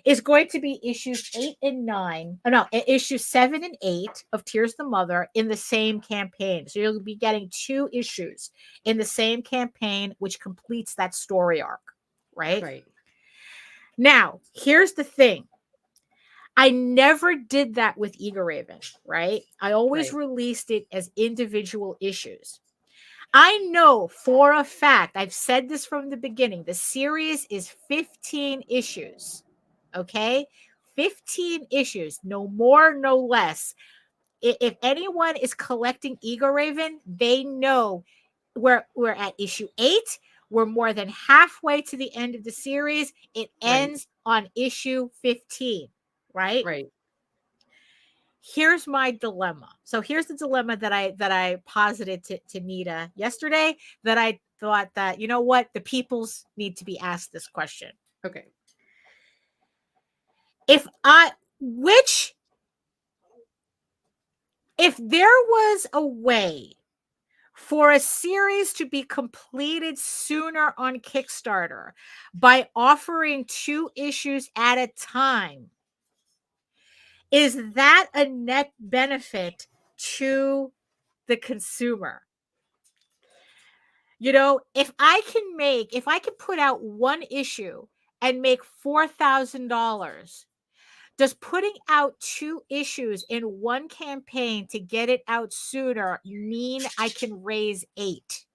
is going to be issues 8 and 9. Oh, no, issues 7 and 8 of Tears the Mother in the same campaign. So you'll be getting 2 issues in the same campaign, which completes that story arc. Right? Now, here's the thing. I never did that with Eagle Raven, right? I always released it as individual issues. I know for a fact, I've said this from the beginning, the series is 15 issues, okay? 15 issues, no more, no less. If anyone is collecting Eagle Raven, they know we're at issue 8. We're more than halfway to the end of the series. It ends on issue 15, right? Here's my dilemma. So here's the dilemma that I posited to Nita yesterday, that I thought that, you know what, the peoples need to be asked this question. Okay. If there was a way for a series to be completed sooner on Kickstarter by offering 2 issues at a time, is that a net benefit to the consumer? If I can put out 1 issue and make $4,000, does putting out 2 issues in 1 campaign to get it out sooner mean I can raise 8?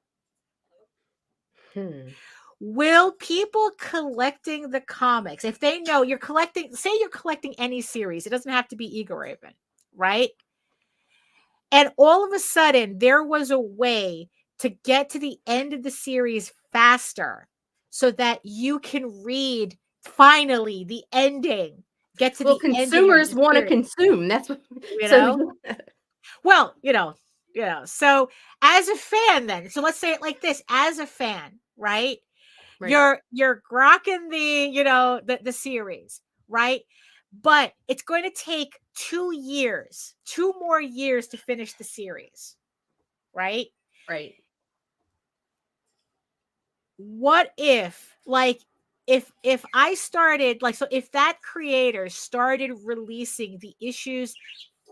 Will people collecting the comics, if they know you're collecting, say you're collecting any series, it doesn't have to be Eagle Raven, right? And all of a sudden, there was a way to get to the end of the series faster so that you can read finally the ending. Get to the consumers want to consume. That's what, you know. Well, so as a fan, then, so let's say it like this: as a fan, right? You're grokking the series, right? But it's going to take 2 more years to finish the series, right? Right. What if, like, if I started, like, so if that creator started releasing the issues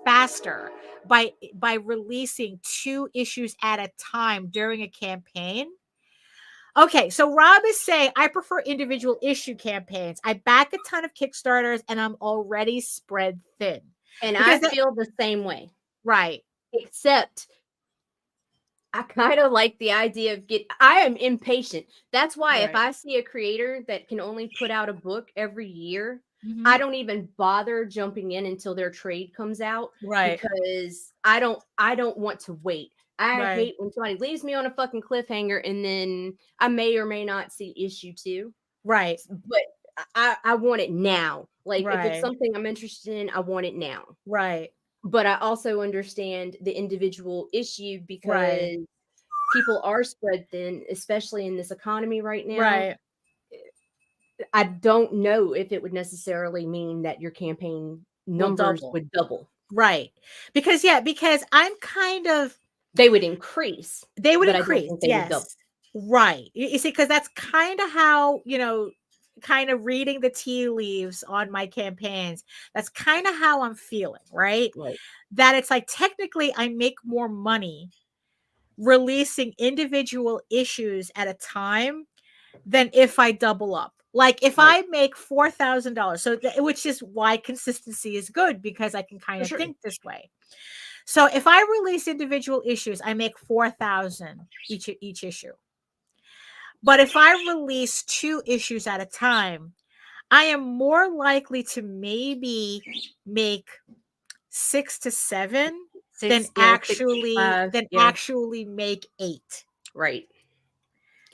faster by releasing 2 issues at a time during a campaign. Okay, so Rob is saying, I prefer individual issue campaigns. I back a ton of Kickstarters and I'm already spread thin. And I feel the same way. Right. Except I kind of like the idea of I am impatient. That's why if I see a creator that can only put out a book every year, I don't even bother jumping in until their trade comes out. Right. Because I don't want to wait. I hate when somebody leaves me on a fucking cliffhanger and then I may or may not see issue 2. Right. But I want it now. Like if it's something I'm interested in, I want it now. Right. But I also understand the individual issue because people are spread thin, especially in this economy right now. Right. I don't know if it would necessarily mean that your campaign numbers would double. Right. Because I'm kind of, they would increase. They would increase. Yes. Right. You see, because that's kind of how, kind of reading the tea leaves on my campaigns. That's kind of how I'm feeling, right? That it's like, technically I make more money releasing individual issues at a time than if I double up. Like if I make $4,000, so which is why consistency is good, because I can kind of think this way. So if I release individual issues, I make $4,000 each issue. But if I release 2 issues at a time, I am more likely to maybe make 6 to 7 than actually make 8. Right.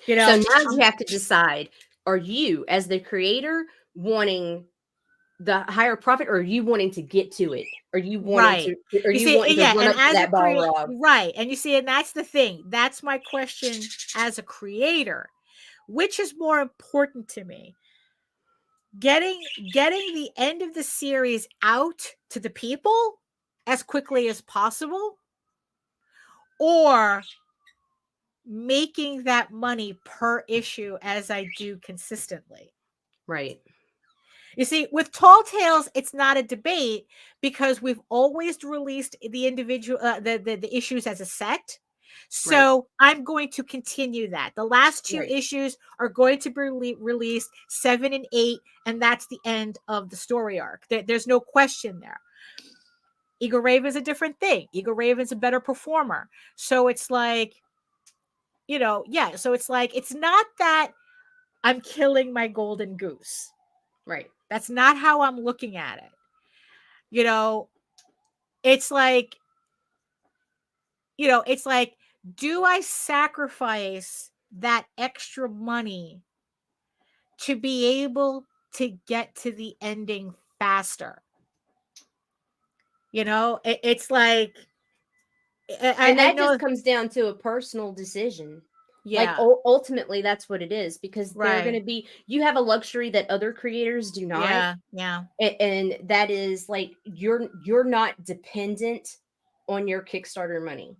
So now you have to decide: are you, as the creator, wanting the higher profit, or are you wanting to get to it? Are you wanting to? Are you wanting to run up to that Balrog? Right. And you see, and that's the thing. That's my question as a creator. Which is more important to me? Getting the end of the series out to the people as quickly as possible, or making that money per issue as I do consistently. Right. You see, with Tall Tales, it's not a debate because we've always released the individual the issues as a set. So I'm going to continue that. The last 2 issues are going to be released 7 and 8, and that's the end of the story arc. There's no question there. Eagle Raven is a different thing. Eagle Raven's a better performer. So it's like, so it's like, it's not that I'm killing my golden goose. Right. That's not how I'm looking at it. It's like, do I sacrifice that extra money to be able to get to the ending faster? It's like, and that just comes down to a personal decision. Like ultimately that's what it is, because they're going to be, you have a luxury that other creators do not. And that is like, you're not dependent on your Kickstarter money.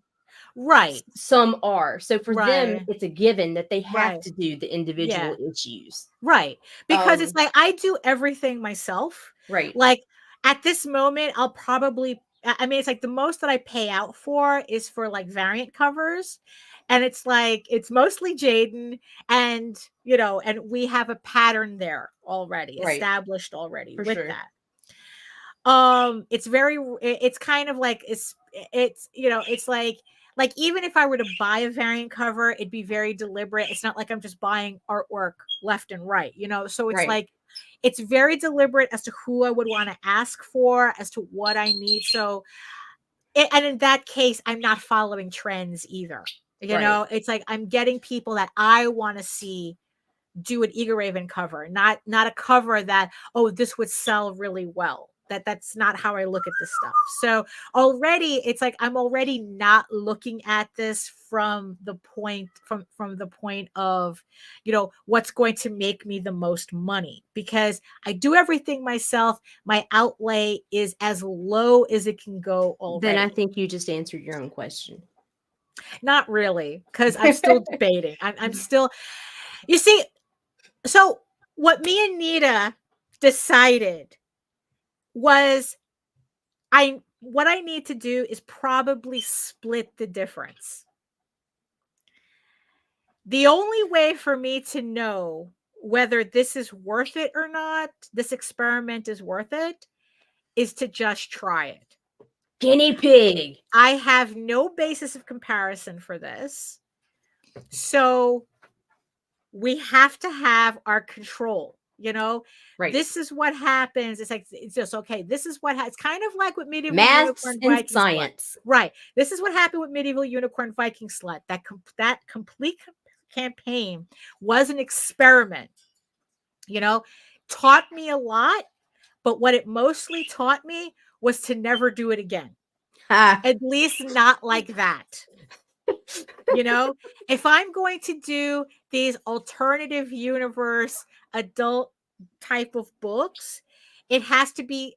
Right. Some are. So for them, it's a given that they have to do the individual issues. Right. Because it's like, I do everything myself. Right. Like at this moment, I'll probably, it's like the most that I pay out for is for like variant covers. And it's like, it's mostly Jaden, and, and we have a pattern there already established already with that. It's kind of like, it's like like, even if I were to buy a variant cover, it'd be very deliberate. It's not like I'm just buying artwork left and right, you know? So it's like, it's very deliberate as to who I would want to ask for, as to what I need. So, and in that case, I'm not following trends either. You know, it's like I'm getting people that I want to see do an Eager Raven cover, not a cover that, oh, this would sell really well. That's not how I look at this stuff. So already it's like I'm already not looking at this from the point of, you know, what's going to make me the most money, because I do everything myself. My outlay is as low as it can go already. Then I think you just answered your own question. Not really, because I'm still debating. I'm still, you see, so what me and Nita decided was what I need to do is probably split the difference. The only way for me to know whether this is worth it or not, this experiment is worth it, is to just try it. Guinea pig. I have no basis of comparison for this. So we have to have our control, you know? This is what happens. It's like, it's just, okay, this is what it's kind of like with Medieval Unicorn Viking science. Slut. Right. This is what happened with Medieval Unicorn Viking Slut. That complete campaign was an experiment, you know, taught me a lot, but what it mostly taught me was to never do it again. At least not like that. You know, if I'm going to do these alternative universe adult type of books, it has to be,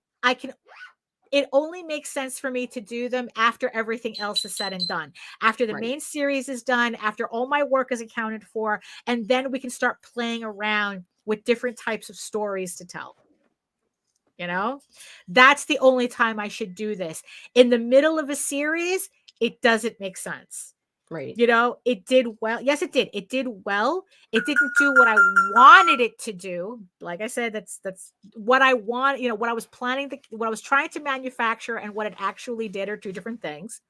it only makes sense for me to do them after everything else is said and done, after the main series is done, after all my work is accounted for, and then we can start playing around with different types of stories to tell. You know, that's the only time I should do this. In the middle of a series, it doesn't make sense. You know, it did well. Yes, it did. It did well. It didn't do what I wanted it to do. Like I said, that's what I want, you know, what I was planning, what I was trying to manufacture and what it actually did are two different things.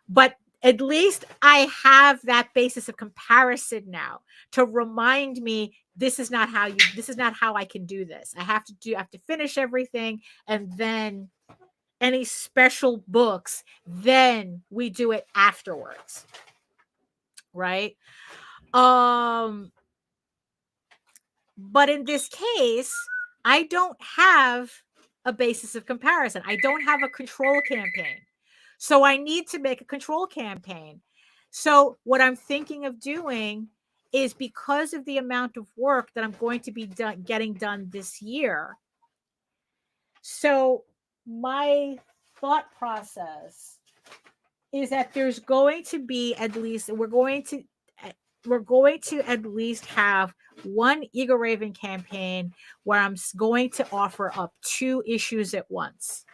But at least I have that basis of comparison now to remind me this is not how I can do this. I have to finish everything, and then any special books, then we do it afterwards. Right? But in this case, I don't have a basis of comparison. I don't have a control campaign. So I need to make a control campaign. So what I'm thinking of doing is, because of the amount of work that I'm going to be getting done this year. So my thought process is that there's going to be at least, we're going to at least have one Eager Raven campaign where I'm going to offer up 2 issues at once.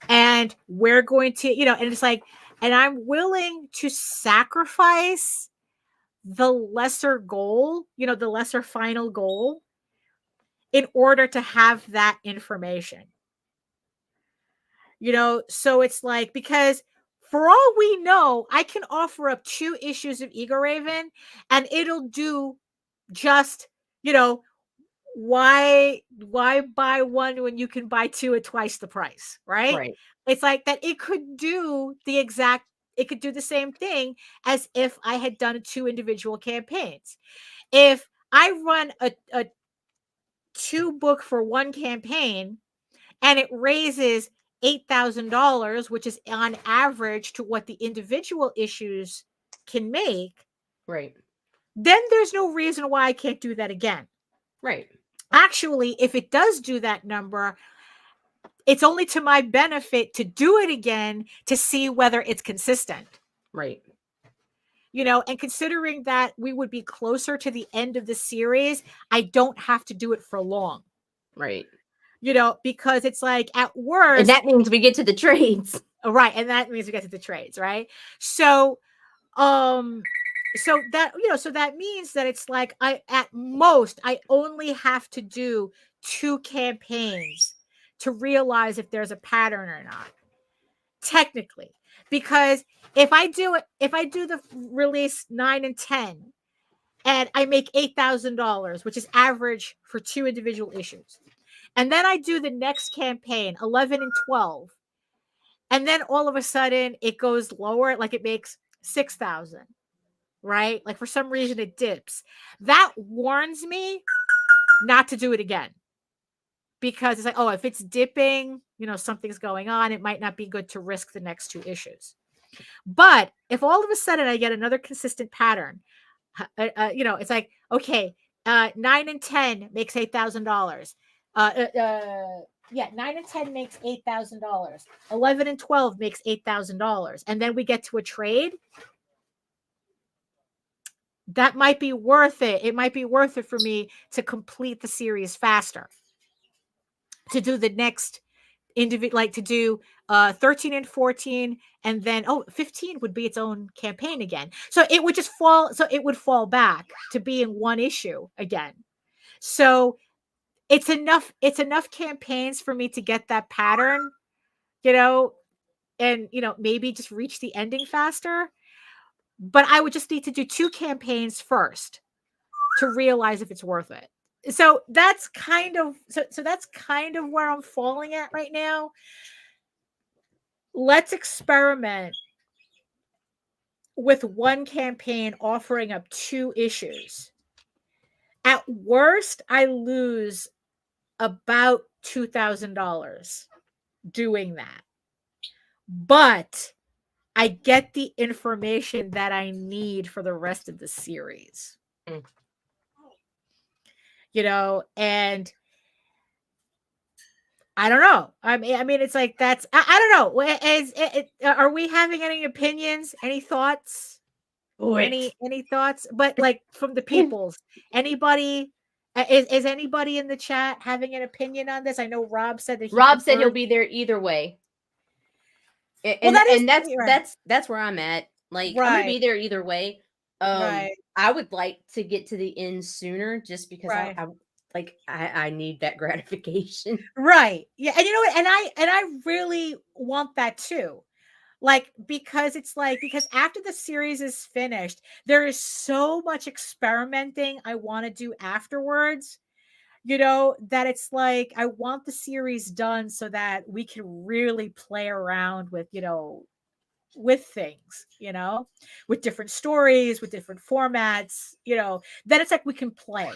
And we're going to, you know, and it's like, and I'm willing to sacrifice the lesser goal, you know, the lesser final goal, in order to have that information. You know, so it's like, because for all we know, I can offer up 2 issues of Eager Raven and it'll do just, you know, why buy one when you can buy 2 at twice the price, right? It's like that it could do the same thing as if I had done 2 individual campaigns. If I run a 2 book for one campaign and it raises $8,000, which is on average to what the individual issues can make, then there's no reason why I can't do that again. Actually, if it does do that number, it's only to my benefit to do it again to see whether it's consistent. You know, and considering that we would be closer to the end of the series, I don't have to do it for long. You know, because it's like, at worst, and that means we get to the trades. Right. And that means we get to the trades, right? So so that, you know, so that means that it's like, at most I only have to do 2 campaigns to realize if there's a pattern or not. technically, because if I do the release 9 and 10 and I make $8,000, which is average for 2 individual issues, and then I do the next campaign 11 and 12, and then all of a sudden it goes lower, like it makes 6,000, right? Like for some reason it dips. That warns me not to do it again, because it's like, oh, if it's dipping, something's going on. It might not be good to risk the next 2 issues. But if all of a sudden I get another consistent pattern, it's like, okay, 9 and 10 makes $8,000. 9 and 10 makes $8,000. 11 and 12 makes $8,000. And then we get to a trade. That might be worth it. It might be worth it for me to complete the series faster, to do the next individual, like to do 13 and 14, and then 15 would be its own campaign again. So it would just fall back to being one issue again. So it's enough campaigns for me to get that pattern, and maybe just reach the ending faster. But I would just need to do 2 campaigns first to realize if it's worth it. So that's kind of where I'm falling at right now. Let's experiment with one campaign offering up 2 issues. At worst, I lose about $2,000 doing that. But I get the information that I need for the rest of the series. And I don't know. I mean, it's like, that's, I don't know. Are we having any opinions? Any thoughts? Any thoughts? But like from the peoples, anybody, is anybody in the chat having an opinion on this? I know Rob said that said he'll be there either way. And, that's where I'm at. Like, right. I'm gonna be there either way. Right. I would like to get to the end sooner, just because I need that gratification. Right. Yeah. And you know what? And I really want that too. Like, because after the series is finished, there is so much experimenting I want to do afterwards, that it's like, I want the series done so that we can really play around with, with things, with different stories, with different formats, then it's like we can play.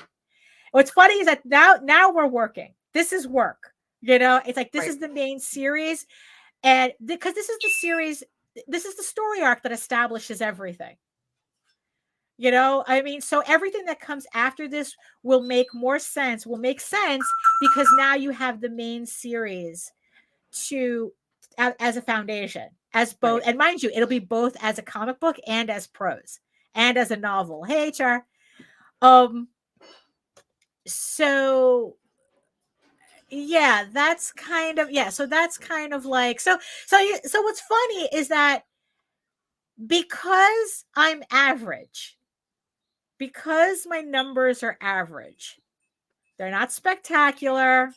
What's funny is that now we're working. This is work, it's like, this is the main series. And because this is the series, this is the story arc that establishes everything. I mean, so everything that comes after this will make sense because now you have the main series as a foundation, as both, and mind you, it'll be both as a comic book and as prose and as a novel. Hey, HR. So yeah, that's kind of, so that's kind of like, so what's funny is that because I'm average, because my numbers are average, they're not spectacular,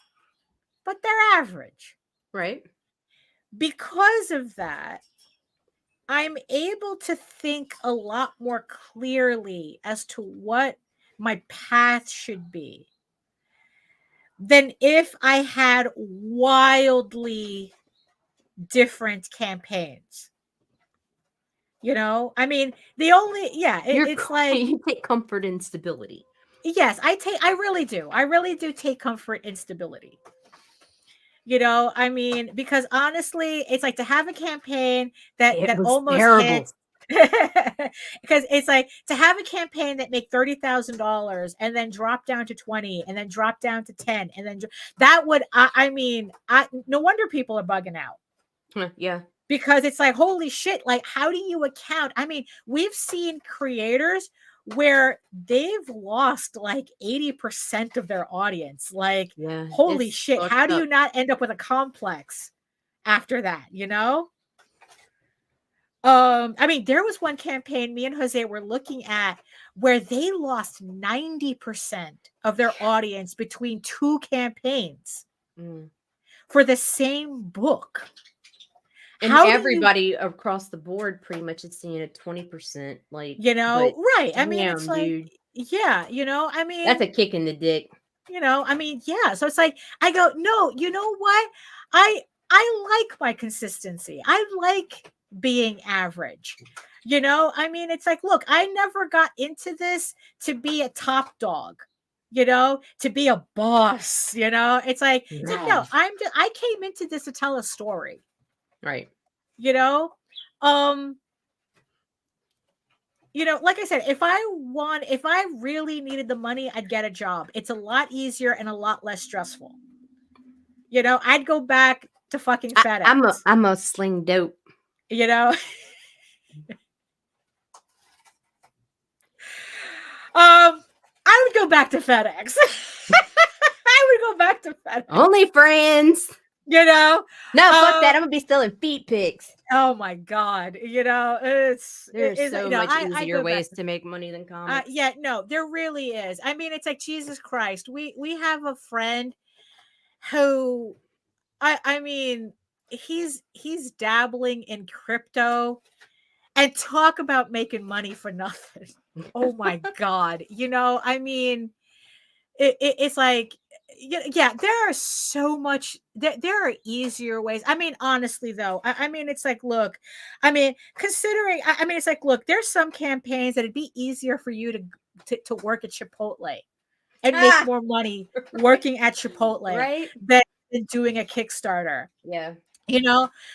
but they're average. Right. Because of that, I'm able to think a lot more clearly as to what my path should be than if I had wildly different campaigns. I mean, it's like, you take comfort in stability. Yes, I really do. I really do take comfort in stability. I mean, because honestly, it's like to have a campaign that almost terrible. Hits. Because it's like to have a campaign that make $30,000 and then drop down to 20 and then drop down to 10 and then that would, no wonder people are bugging out. Yeah. Because it's like, holy shit, like, how do you account? I mean, we've seen creators where they've lost like 80% of their audience. Like, holy shit, how do you not end up with a complex after that, I mean, there was one campaign me and Jose were looking at where they lost 90% of their audience between 2 campaigns for the same book. And everybody across the board pretty much is seeing a 20%, like, right. I mean, it's like, dude. Yeah, I mean, that's a kick in the dick. I mean, yeah. So it's like, I go, no, you know what? I like my consistency. I like being average. I mean, it's like, look, I never got into this to be a top dog, to be a boss, it's like, no, I came into this to tell a story. Right. Like I said, if I really needed the money, I'd get a job. It's a lot easier and a lot less stressful. I'd go back to fucking FedEx. I'm a sling dope. I would go back to FedEx. I would go back to FedEx. Only friends. No, fuck that. I'm gonna be selling feet pics. Oh my god, there's so much easier ways to make money than comics. Yeah, no, there really is. I mean, it's like, Jesus Christ. We have a friend who, I mean, he's dabbling in crypto, and talk about making money for nothing. Oh my god, I mean, it's like, yeah, there are so much, there are easier ways. I mean, honestly though, I mean, it's like, look, I mean, considering, I mean, it's like, look, there's some campaigns that it'd be easier for you to work at Chipotle and make more money working at Chipotle, right, than doing a Kickstarter. Yeah.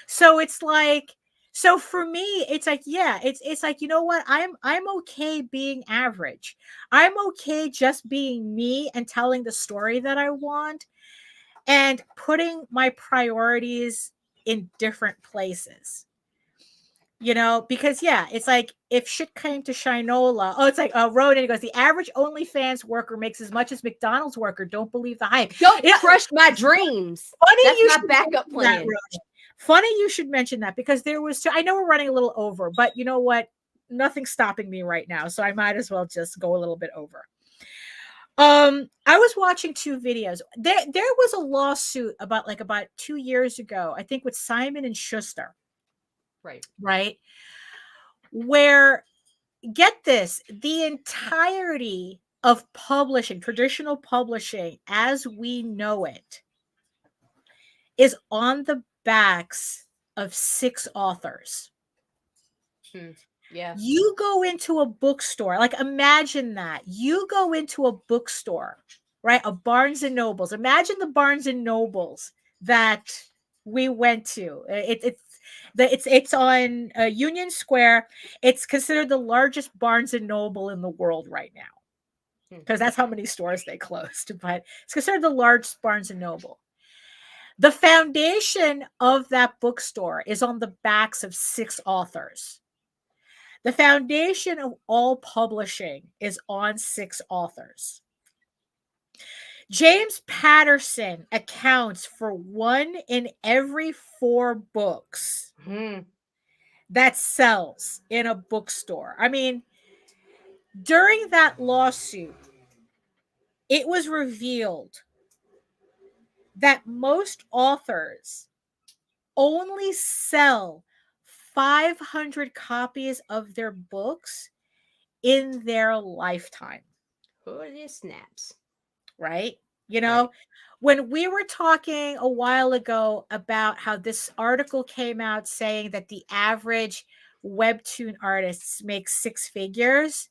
So it's like, so for me, it's like, yeah, it's like, you know what? I'm okay being average. I'm okay just being me and telling the story that I want and putting my priorities in different places. Because yeah, it's like, if shit came to Shinola, it's like, Ronan goes, the average OnlyFans worker makes as much as McDonald's worker. Don't believe the hype. Don't crush my dreams. Funny, that's my backup plan. Funny you should mention that, because there was I know we're running a little over, but you know what? Nothing's stopping me right now, so I might as well just go a little bit over. I was watching two videos. There was a lawsuit about 2 years ago, I think, with Simon and Schuster. Right. Where, get this, the entirety of publishing, traditional publishing as we know it, is on the backs of 6 authors. Yeah. You go into a bookstore, like, imagine that. You go into a bookstore, right? A Barnes and Nobles. Imagine the Barnes and Nobles that we went to. It's on Union Square. It's considered the largest Barnes and Noble in the world right now, because that's how many stores they closed. But it's considered the largest Barnes and Noble. The foundation of that bookstore is on the backs of 6 authors. The foundation of all publishing is on 6 authors. James Patterson accounts for 1 in every 4 books that sells in a bookstore. I mean, during that lawsuit, it was revealed that most authors only sell 500 copies of their books in their lifetime. Holy snaps. Right? Right. When we were talking a while ago about how this article came out saying that the average webtoon artists make 6 figures,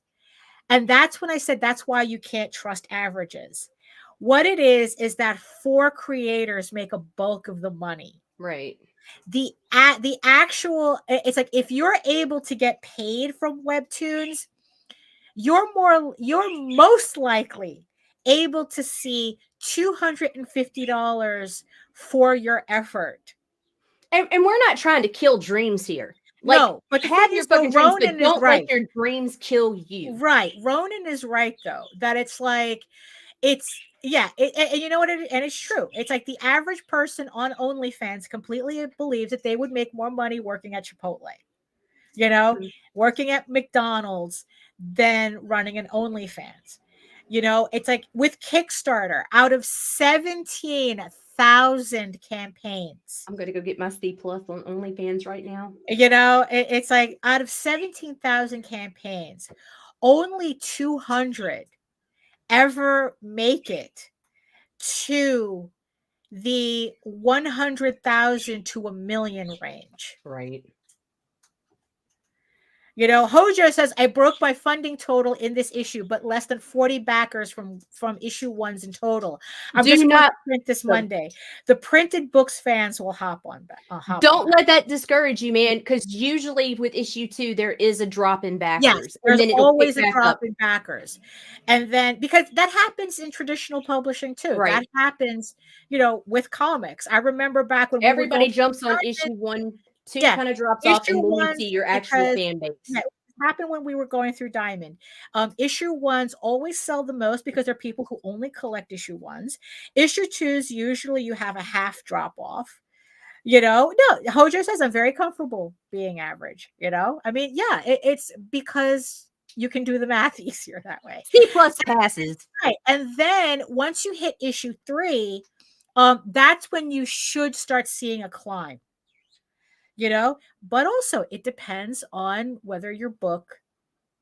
and that's when I said that's why you can't trust averages. What it is that 4 creators make a bulk of the money. Right. The actual, it's like, if you're able to get paid from webtoons, you're most likely able to see $250 for your effort. And we're not trying to kill dreams here. Like, no, but have your fucking dreams, but don't let your dreams kill you. Right. Ronan is right, though, that it's like, it's, yeah, and you know what? And it's true. It's like the average person on OnlyFans completely believes that they would make more money working at Chipotle, working at McDonald's than running an OnlyFans. It's like with Kickstarter, out of 17 17,000 campaigns. I'm going to go get my C+ on OnlyFans right now. You know, it's like out of 17,000 campaigns, only 200 ever make it to the 100,000 to 1 million range. Right. You know, Hojo says, I broke my funding total in this issue, but less than 40 backers from issue 1s in total. I'm just going to print this Monday. The printed books fans will hop on back. Don't let that discourage you, man, because usually with issue 2, there is a drop in backers. Yes, there's always a drop in backers. And then, because that happens in traditional publishing too. Right. That happens, you know, with comics. I remember back when everybody jumps on issue 1, 2 kind of drops off, and then you see your actual fan base. Yeah, it happened when we were going through Diamond. Issue 1s always sell the most because they're people who only collect issue 1s. Issue 2s, usually you have a half drop off. You know, no, Hojo says I'm very comfortable being average. You know, I mean, yeah, it's because you can do the math easier that way. C+ passes. Right. And then once you hit issue 3, that's when you should start seeing a climb. You know, but also it depends on whether your book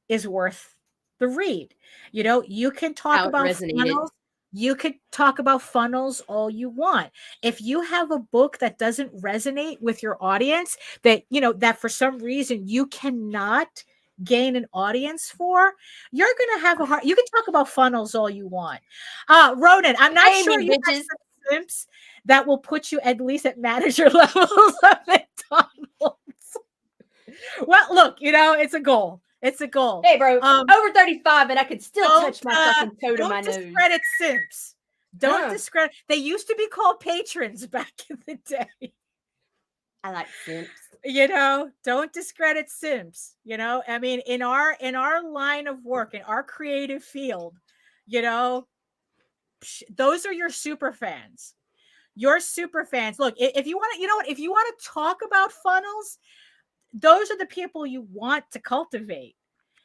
is worth the read. You know, you can talk about funnels. You could talk about funnels all you want. If you have a book that doesn't resonate with your audience, that, you know, that for some reason you cannot gain an audience for, you're going to have a hard, you can talk about funnels all you want. Ronan, I'm not sure you have some simps that will put you at least at manager levels of McDonald's. Well, look, you know, it's a goal. It's a goal. Hey, bro, over 35, and I could still touch my fucking toe to my nose. Don't discredit simps. Don't discredit. They used to be called patrons back in the day. I like simps. You know, don't discredit simps. You know, I mean, in our line of work, in our creative field, you know, those are your super fans. Your super fans. Look, if you want to, you know what? If you want to talk about funnels, those are the people you want to cultivate.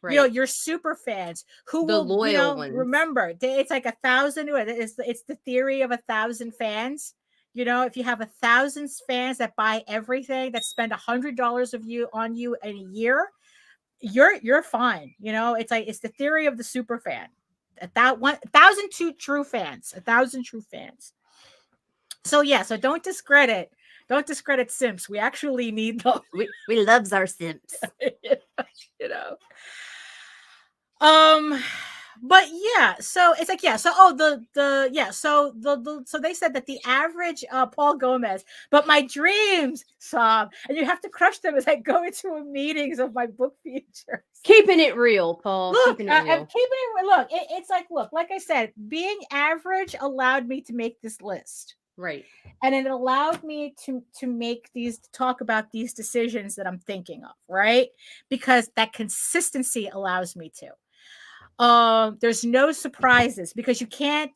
Right. You know, your super fans who the will, loyal you know, ones. Remember, it's like 1,000. It's the theory of 1,000 fans. You know, if you have 1,000 fans that buy everything, that spend $100 on you in a year, you're fine. You know, it's like it's the theory of the super fan. 1,000 true fans. 1,000 true fans. So yeah, so don't discredit simps. We actually need them. We loves our simps. You know. But yeah, so it's like, yeah, so so they said that the average Paul Gomez, but my dreams, Sob, and you have to crush them as I go into meetings of my book features. Keeping it real, Paul. Look, it's like, like I said, being average allowed me to make this list. Right. And it allowed me to talk about these decisions that I'm thinking of, right? Because that consistency allows me to. There's no surprises because you can't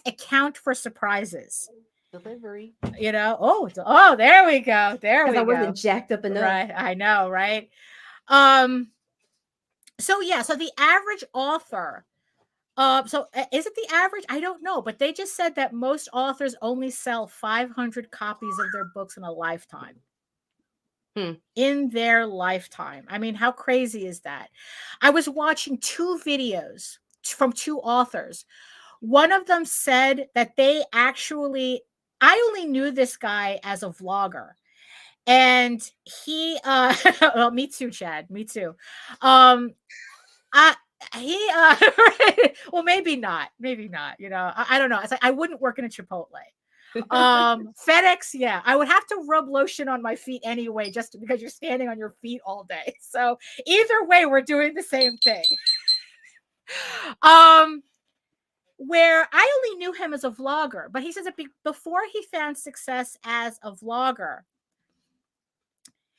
account for surprises. Delivery. You know, oh, there we go. There we go. I wasn't jacked up enough. Right. I know, right? So yeah, so the average author. So is it the average? I don't know, but they just said that most authors only sell 500 copies of their books in a lifetime. In their lifetime. I mean, how crazy is that? I was watching 2 videos from 2 authors. One of them said that they actually, I only knew this guy as a vlogger. And he, well, me too, Chad, me too. Well, maybe not, you know, I don't know. It's like, I wouldn't work in a Chipotle. FedEx, yeah, I would have to rub lotion on my feet anyway, just because you're standing on your feet all day. So either way, we're doing the same thing. Where I only knew him as a vlogger, but he says that before he found success as a vlogger,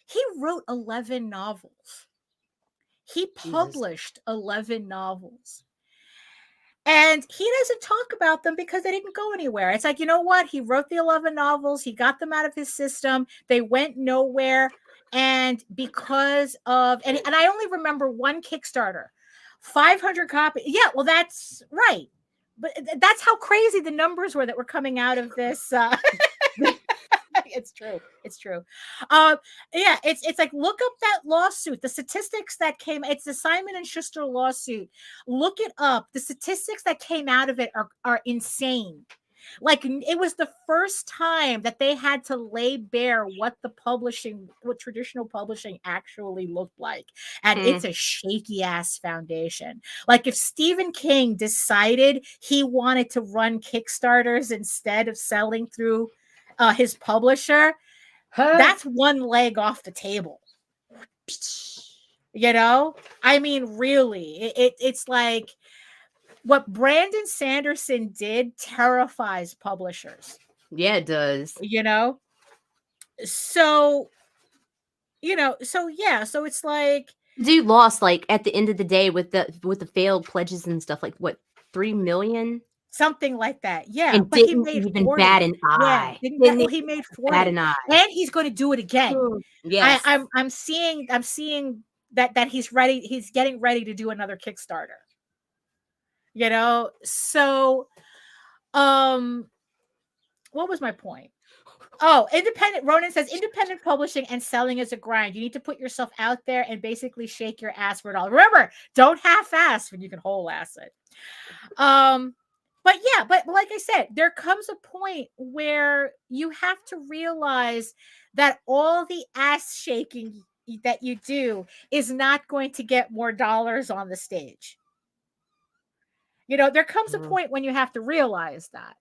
he wrote 11 novels. He published 11 novels. And he doesn't talk about them because they didn't go anywhere. It's like, you know what? He wrote the 11 novels. He got them out of his system. They went nowhere. And because of, and I only remember one Kickstarter, 500 copies. Yeah, well, that's right. but that's how crazy the numbers were that were coming out of this. It's true. It's true. Yeah, it's like, look up that lawsuit. The statistics that came, it's the Simon and Schuster lawsuit. Look it up. The statistics that came out of it are insane. Like, it was the first time that they had to lay bare what traditional publishing actually looked like. And it's a shaky ass foundation. Like, if Stephen King decided he wanted to run Kickstarters instead of selling through his publisher, that's one leg off the table. You know, I mean, really, it's like what Brandon Sanderson did terrifies publishers. Yeah, it does. You know, so it's like, dude lost, like, at the end of the day with the failed pledges and stuff, like, what, 3 million? Something like that. Yeah. And but he made even 40. bat an eye. Yeah, he made 40. Bat an eye. And he's going to do it again. Yes. I'm seeing that he's ready. He's getting ready to do another Kickstarter. You know, so what was my point? Oh, independent. Ronan says independent publishing and selling is a grind. You need to put yourself out there and basically shake your ass for $1. Remember, don't half-ass when you can whole ass it. But like I said, there comes a point where you have to realize that all the ass shaking that you do is not going to get more dollars on the stage. You know, there comes a point when you have to realize that.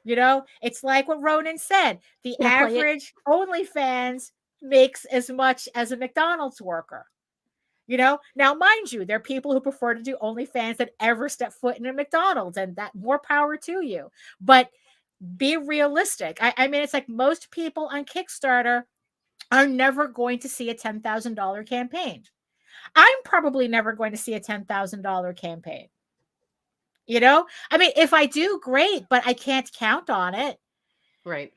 You know, it's like what Ronan said. The average OnlyFans makes as much as a McDonald's worker. You know, now, mind you, there are people who prefer to do OnlyFans than ever step foot in a McDonald's, and that more power to you. But be realistic. I mean, it's like most people on Kickstarter are never going to see a $10,000 campaign. I'm probably never going to see a $10,000 campaign. You know, I mean, if I do, great, but I can't count on it. Right.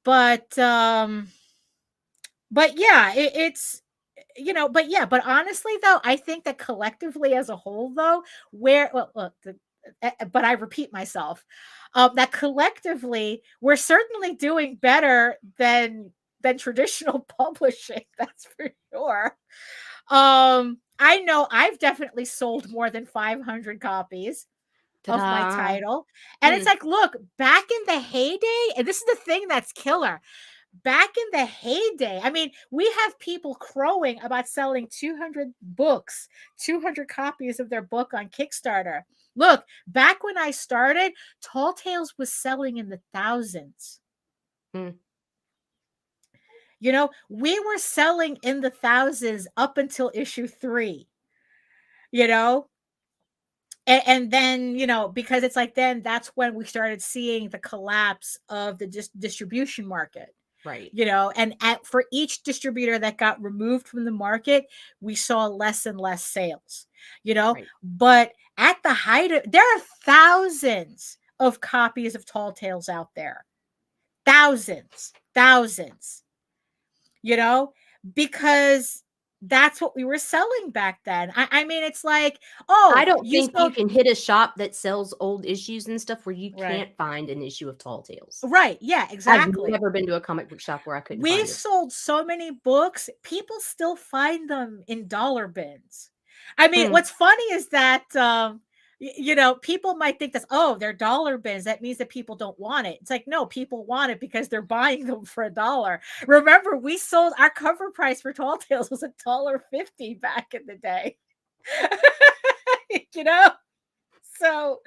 But yeah, it's, you know, but honestly, though, I think that collectively as a whole, though, but I repeat myself, that collectively we're certainly doing better than traditional publishing. That's for sure. I know I've definitely sold more than 500 copies of my title. And it's like, look, back in the heyday, and this is the thing that's killer. Back in the heyday, I mean, we have people crowing about selling 200 books, 200 copies of their book on Kickstarter. Look, back when I started, Tall Tales was selling in the thousands. You know, we were selling in the thousands up until issue 3, you know? And then, you know, because it's like, then that's when we started seeing the collapse of the distribution market. Right. You know, and for each distributor that got removed from the market, we saw less and less sales, you know. Right. But at the height of, there are thousands of copies of Tall Tales out there. Thousands, you know, because that's what we were selling back then. I mean, it's like, I don't think you can hit a shop that sells old issues and stuff where you can't find an issue of Tall Tales. Right. Yeah, exactly. I've never been to a comic book shop where I couldn't find it. We've sold so many books, people still find them in dollar bins. I mean, what's funny is that, you know, people might think that, they're dollar bins. That means that people don't want it. It's like, no, people want it because they're buying them for $1. Remember, we sold, our cover price for Tall Tales was $1.50 back in the day. You know? So,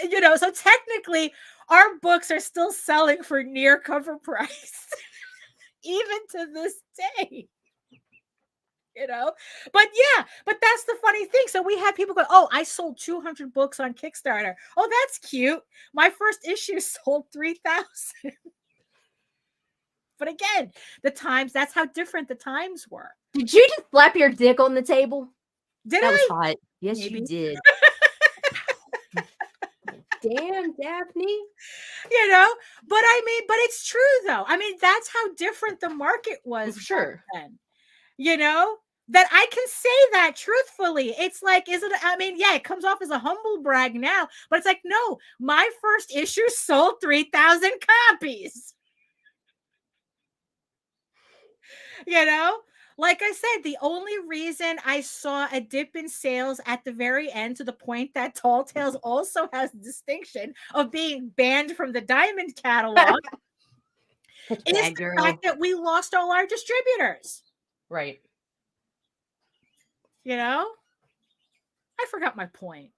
you know, so technically our books are still selling for near cover price, even to this day. You know, but that's the funny thing. So we had people go, I sold 200 books on Kickstarter. Oh, that's cute. My first issue sold 3,000. But again, that's how different the times were. Did you just slap your dick on the table? That was hot. Yes, maybe. You did. Damn, Daphne. You know, but I mean, but it's true though. I mean, that's how different the market was. Sure. Then. You know, that I can say that truthfully. It's like, it comes off as a humble brag now, but it's like, no, my first issue sold 3,000 copies. Like I said, the only reason I saw a dip in sales at the very end, to the point that Tall Tales also has the distinction of being banned from the Diamond catalog, is the fact that we lost all our distributors. Right. I forgot my point.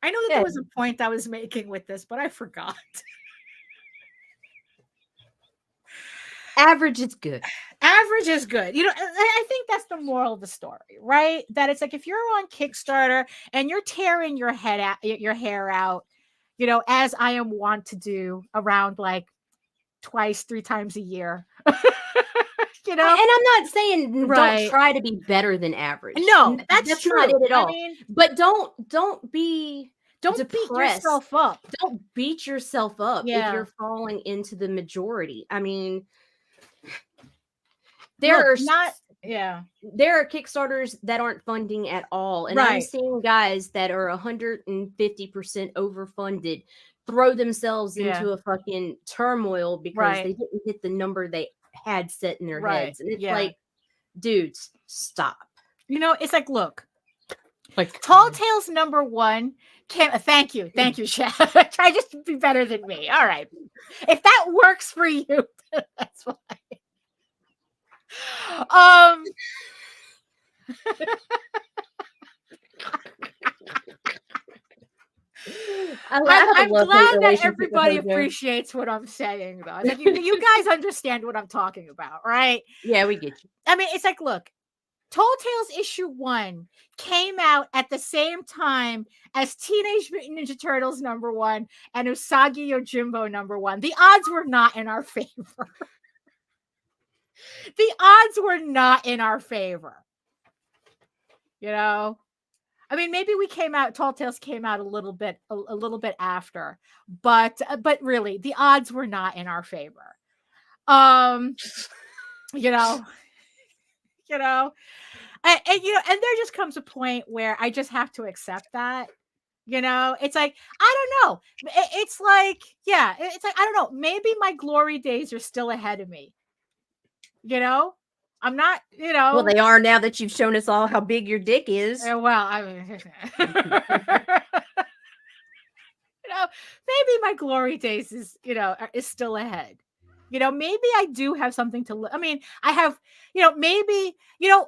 I know that there was a point I was making with this, but I forgot. Average is good. Average is good. I think that's the moral of the story, right? That it's like, if you're on Kickstarter and you're tearing your hair out, as I am wont to do around like 2-3 times a year. And I'm not saying don't try to be better than average. No, that's true. Not it at all. But don't beat yourself up. Don't beat yourself up if you're falling into the majority. There are Kickstarters that aren't funding at all. And I'm seeing guys that are 150% overfunded throw themselves into a fucking turmoil because they didn't hit the number they had set in their heads. And it's like, dudes, stop. It's like, look, Tall Tales #1 thank you, Chad. Try just to be better than me. All right. If that works for you, that's fine. I'm glad that everybody appreciates what I'm saying, though. Like, you guys understand what I'm talking about, right? Yeah, we get you. It's like, look, Tall Tales issue 1 came out at the same time as Teenage Mutant Ninja Turtles #1 and Usagi Yojimbo #1. The odds were not in our favor. The odds were not in our favor. Maybe Tall Tales came out a little bit after, but really the odds were not in our favor. And there just comes a point where I just have to accept that. It's like, I don't know. It's like, it's like, I don't know. Maybe my glory days are still ahead of me. I'm not, Well, they are now that you've shown us all how big your dick is. Well, maybe my glory days is still ahead. Maybe I do have something to I have, maybe, because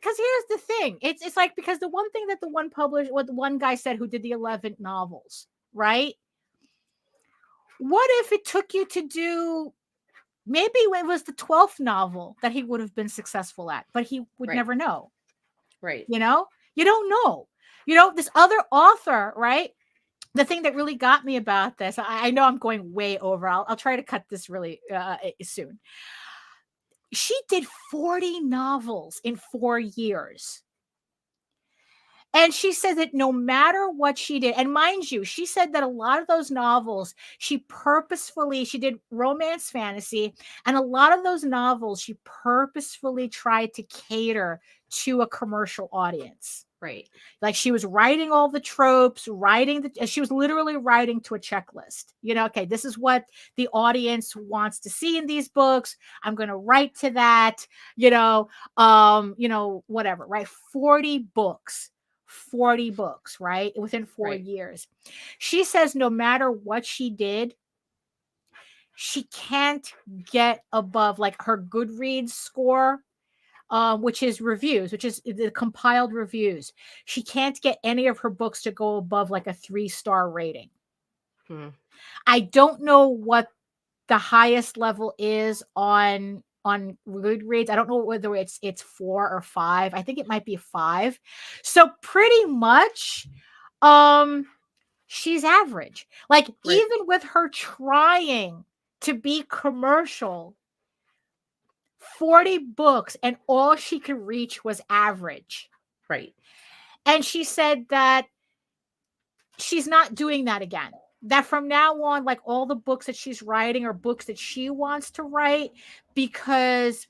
here's the thing. It's like, because the one thing that the one guy said who did the 11 novels, right? What if it took you to do, maybe it was the 12th novel that he would have been successful at, but he would never know. Right. You don't know. This other author, right? The thing that really got me about this, I know I'm going way over. I'll try to cut this really soon. She did 40 novels in 4 years. And she said that no matter what she did, and mind you, she said that a lot of those novels, she did romance fantasy, and a lot of those novels, she purposefully tried to cater to a commercial audience. Right. Like, she was writing all the tropes, she was literally writing to a checklist. Okay, this is what the audience wants to see in these books. I'm going to write to that, whatever, right? 40 books, right? Within 4 years. She says no matter what she did, she can't get above like her Goodreads score, which is reviews, which is the compiled reviews. She can't get any of her books to go above like a 3-star rating. I don't know what the highest level is on Goodreads. I don't know whether it's 4 or 5. I think it might be 5. So pretty much, she's average. Like, even with her trying to be commercial, 40 books, and all she could reach was average. Right. And she said that she's not doing that again. That from now on, like, all the books that she's writing are books that she wants to write, because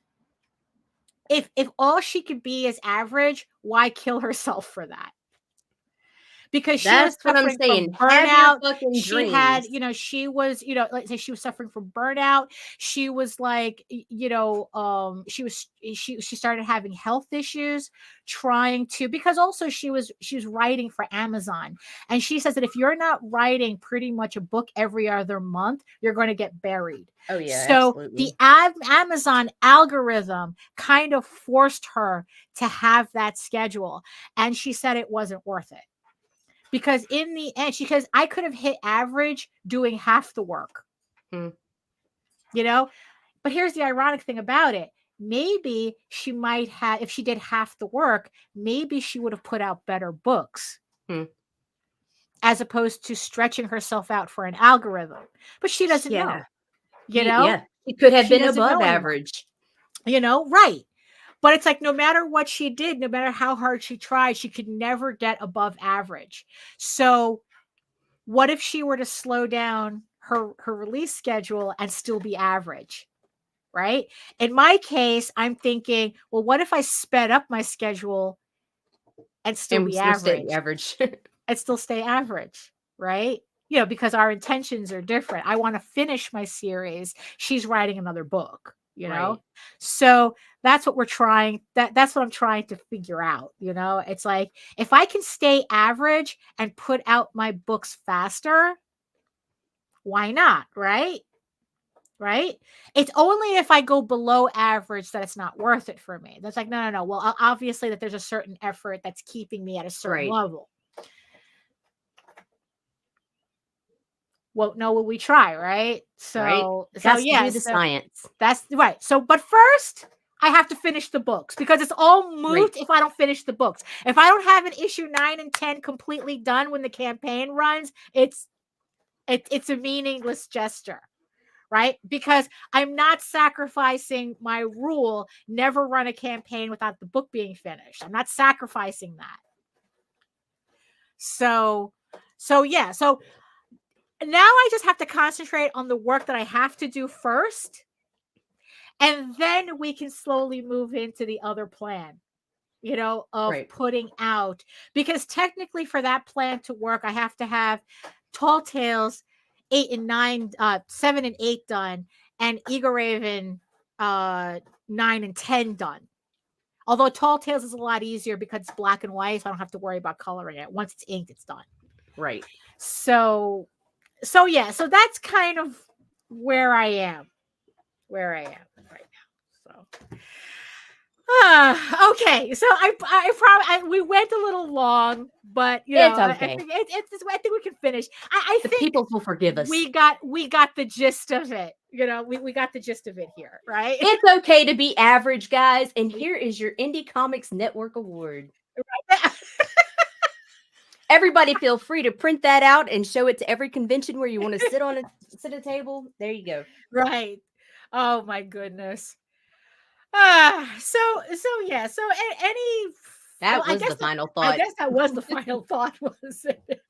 if all she could be is average, why kill herself for that? Because she was suffering from burnout. She had, she was, let's say she was suffering from burnout. She was like, she started having health issues, trying to, because also she was writing for Amazon. And she says that if you're not writing pretty much a book every other month, you're going to get buried. Oh yeah. So absolutely. the Amazon algorithm kind of forced her to have that schedule. And she said it wasn't worth it. Because in the end, because I could have hit average doing half the work, But here's the ironic thing about it. Maybe she might have, if she did half the work, maybe she would have put out better books as opposed to stretching herself out for an algorithm. But she doesn't know, Yeah, she could have been above average, right. But it's like, no matter what she did, no matter how hard she tried, she could never get above average. So what if she were to slow down her release schedule and still be average, right? In my case, I'm thinking, well, what if I sped up my schedule and still be average? And still stay average, right? Because our intentions are different. I want to finish my series. She's writing another book. Right. So that's what we're trying. That's what I'm trying to figure out. It's like, if I can stay average and put out my books faster, why not? Right. It's only if I go below average that it's not worth it for me. That's like, no. Well, obviously that there's a certain effort that's keeping me at a certain level. Won't know what we try, right? So yeah, do the science. That's right. So, but first, I have to finish the books, because it's all moot if I don't finish the books. If I don't have an issue 9 and 10 completely done when the campaign runs, it's a meaningless gesture, right? Because I'm not sacrificing my rule, never run a campaign without the book being finished. I'm not sacrificing that. So yeah. So now I just have to concentrate on the work that I have to do first, and then we can slowly move into the other plan, of putting out, because technically for that plan to work, I have to have Tall Tales 8 and 9, 7 and 8 done, and Eagle Raven 9 and 10 done. Although Tall Tales is a lot easier because it's black and white, so I don't have to worry about coloring it. Once it's inked, it's done. Right. So yeah, so that's kind of where I am right now. So okay, so I probably we went a little long, but it's okay. I think we can finish. I think people will forgive us. We got the gist of it. We got the gist of it here, right? It's okay to be average, guys. And here is your Indie Comics Network Award. Right. Everybody feel free to print that out and show it to every convention where you want to sit at a table. There you go. Right. Oh my goodness. So yeah. So any that was the final thought. I guess that was the final thought, was it?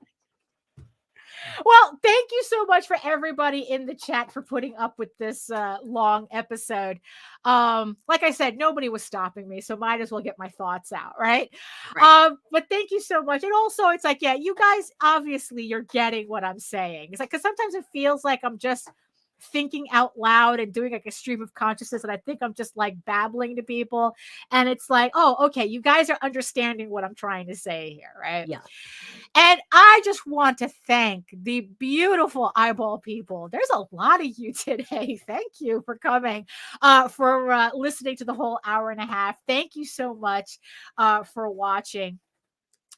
Well, thank you so much for everybody in the chat for putting up with this long episode. Like I said, nobody was stopping me, so might as well get my thoughts out, right? But thank you so much. And also, it's like, yeah, you guys, obviously you're getting what I'm saying. It's like, because sometimes it feels like I'm just thinking out loud and doing like a stream of consciousness, and I think I'm just like babbling to people, and it's like, oh, okay, you guys are understanding what I'm trying to say here, right? Yeah. And I just want to thank the beautiful eyeball people. There's a lot of you today. Thank you for coming, for listening to the whole hour and a half. Thank you so much for watching.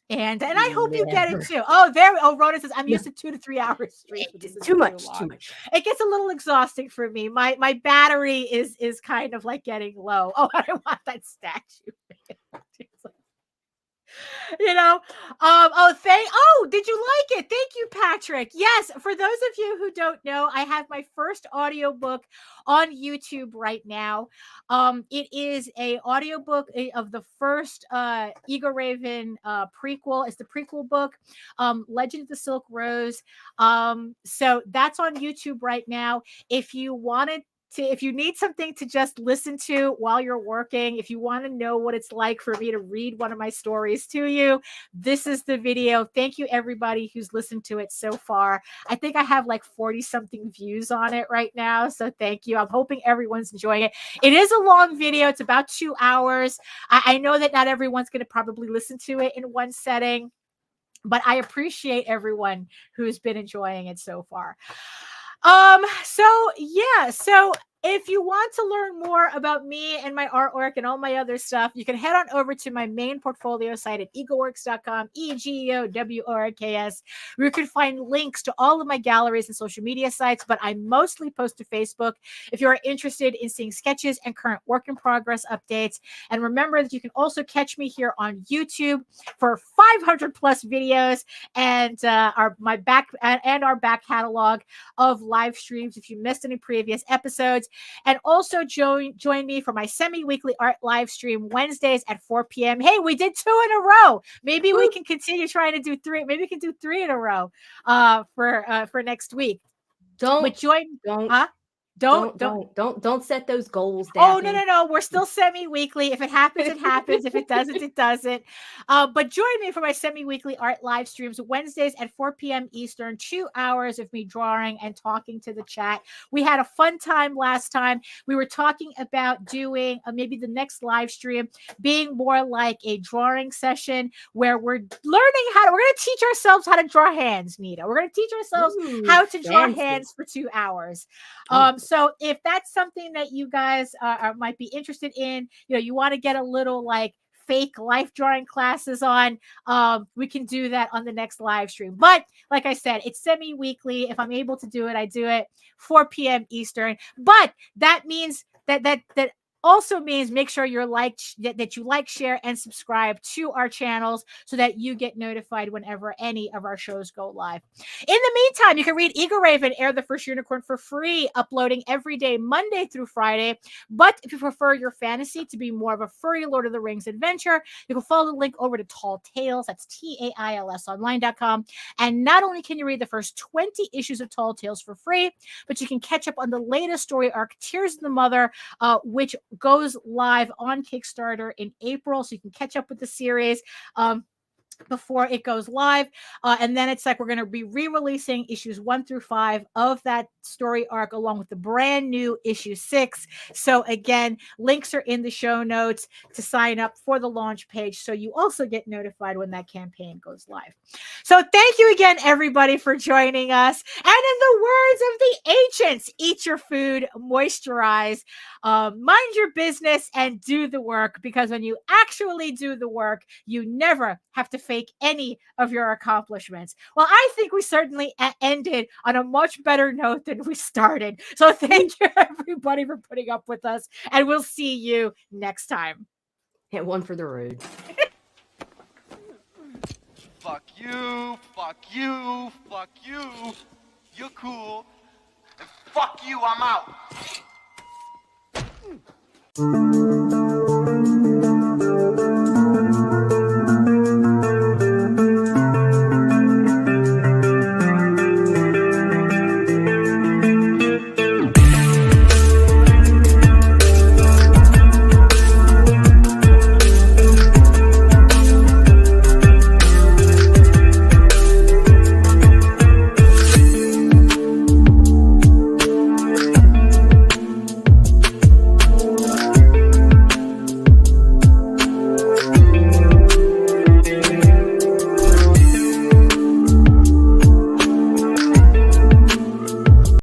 And I hope you get it too. Rhoda says, I'm used to 2 to 3 hours stream. Too much. It gets a little exhausting for me. My battery is kind of like getting low. Oh, I want that statue. Did you like it? Thank you, Patrick. Yes, for those of you who don't know, I have my first audiobook on YouTube right now. It is a audiobook of the first Eagle Raven prequel. It's the prequel book, Legend of the Silk Rose. So that's on YouTube right now. If you wanted if you need something to just listen to while you're working, if you want to know what it's like for me to read one of my stories to you, this is the video. Thank you everybody who's listened to it so far. I think I have like 40 something views on it right now. So thank you. I'm hoping everyone's enjoying it. It is a long video. It's about 2 hours. I know that not everyone's going to probably listen to it in one setting, but I appreciate everyone who's been enjoying it so far. So if you want to learn more about me and my artwork and all my other stuff, you can head on over to my main portfolio site at egoworks.com, EGOWORKS, where you can find links to all of my galleries and social media sites, but I mostly post to Facebook if you are interested in seeing sketches and current work in progress updates. And remember that you can also catch me here on YouTube for 500 plus videos and our back catalog of live streams if you missed any previous episodes. And also join me for my semi-weekly art live stream Wednesdays at 4 p.m. Hey, we did 2 in a row. Maybe we can continue trying to do 3. Maybe we can do 3 in a row for next week. Don't set those goals, Daphne. Oh, no. We're still semi-weekly. If it happens, it happens. If it doesn't, it doesn't. But join me for my semi-weekly art live streams Wednesdays at 4 p.m. Eastern, 2 hours of me drawing and talking to the chat. We had a fun time last time. We were talking about doing maybe the next live stream being more like a drawing session where we're going to teach ourselves how to draw hands, Nita. We're going to teach ourselves how to draw hands for 2 hours. So if that's something that you guys might be interested in, you want to get a little like fake life drawing classes on, we can do that on the next live stream. But like I said, it's semi-weekly. If I'm able to do it, I do it 4 p.m. Eastern. But that means that also means make sure that you like, share, and subscribe to our channels so that you get notified whenever any of our shows go live. In the meantime, you can read Eagle Raven, Air the First Unicorn for free, uploading every day, Monday through Friday. But if you prefer your fantasy to be more of a furry Lord of the Rings adventure, you can follow the link over to Tall Tales. That's TAILSonline.com. And not only can you read the first 20 issues of Tall Tales for free, but you can catch up on the latest story arc, Tears of the Mother, which goes live on Kickstarter in April, so you can catch up with the series before it goes live. And then it's like we're going to be re-releasing issues 1 through 5 of that story arc along with the brand new issue 6. So again, links are in the show notes to sign up for the launch page so you also get notified when that campaign goes live. So thank you again, everybody, for joining us. And in the words of the ancients, eat your food, moisturize, mind your business, and do the work, because when you actually do the work, you never have to fake any of your accomplishments. Well, I think we certainly ended on a much better note than we started. So thank you, everybody, for putting up with us, and we'll see you next time. Hit one for the road. Fuck you, fuck you, fuck you. You're cool. And fuck you, I'm out.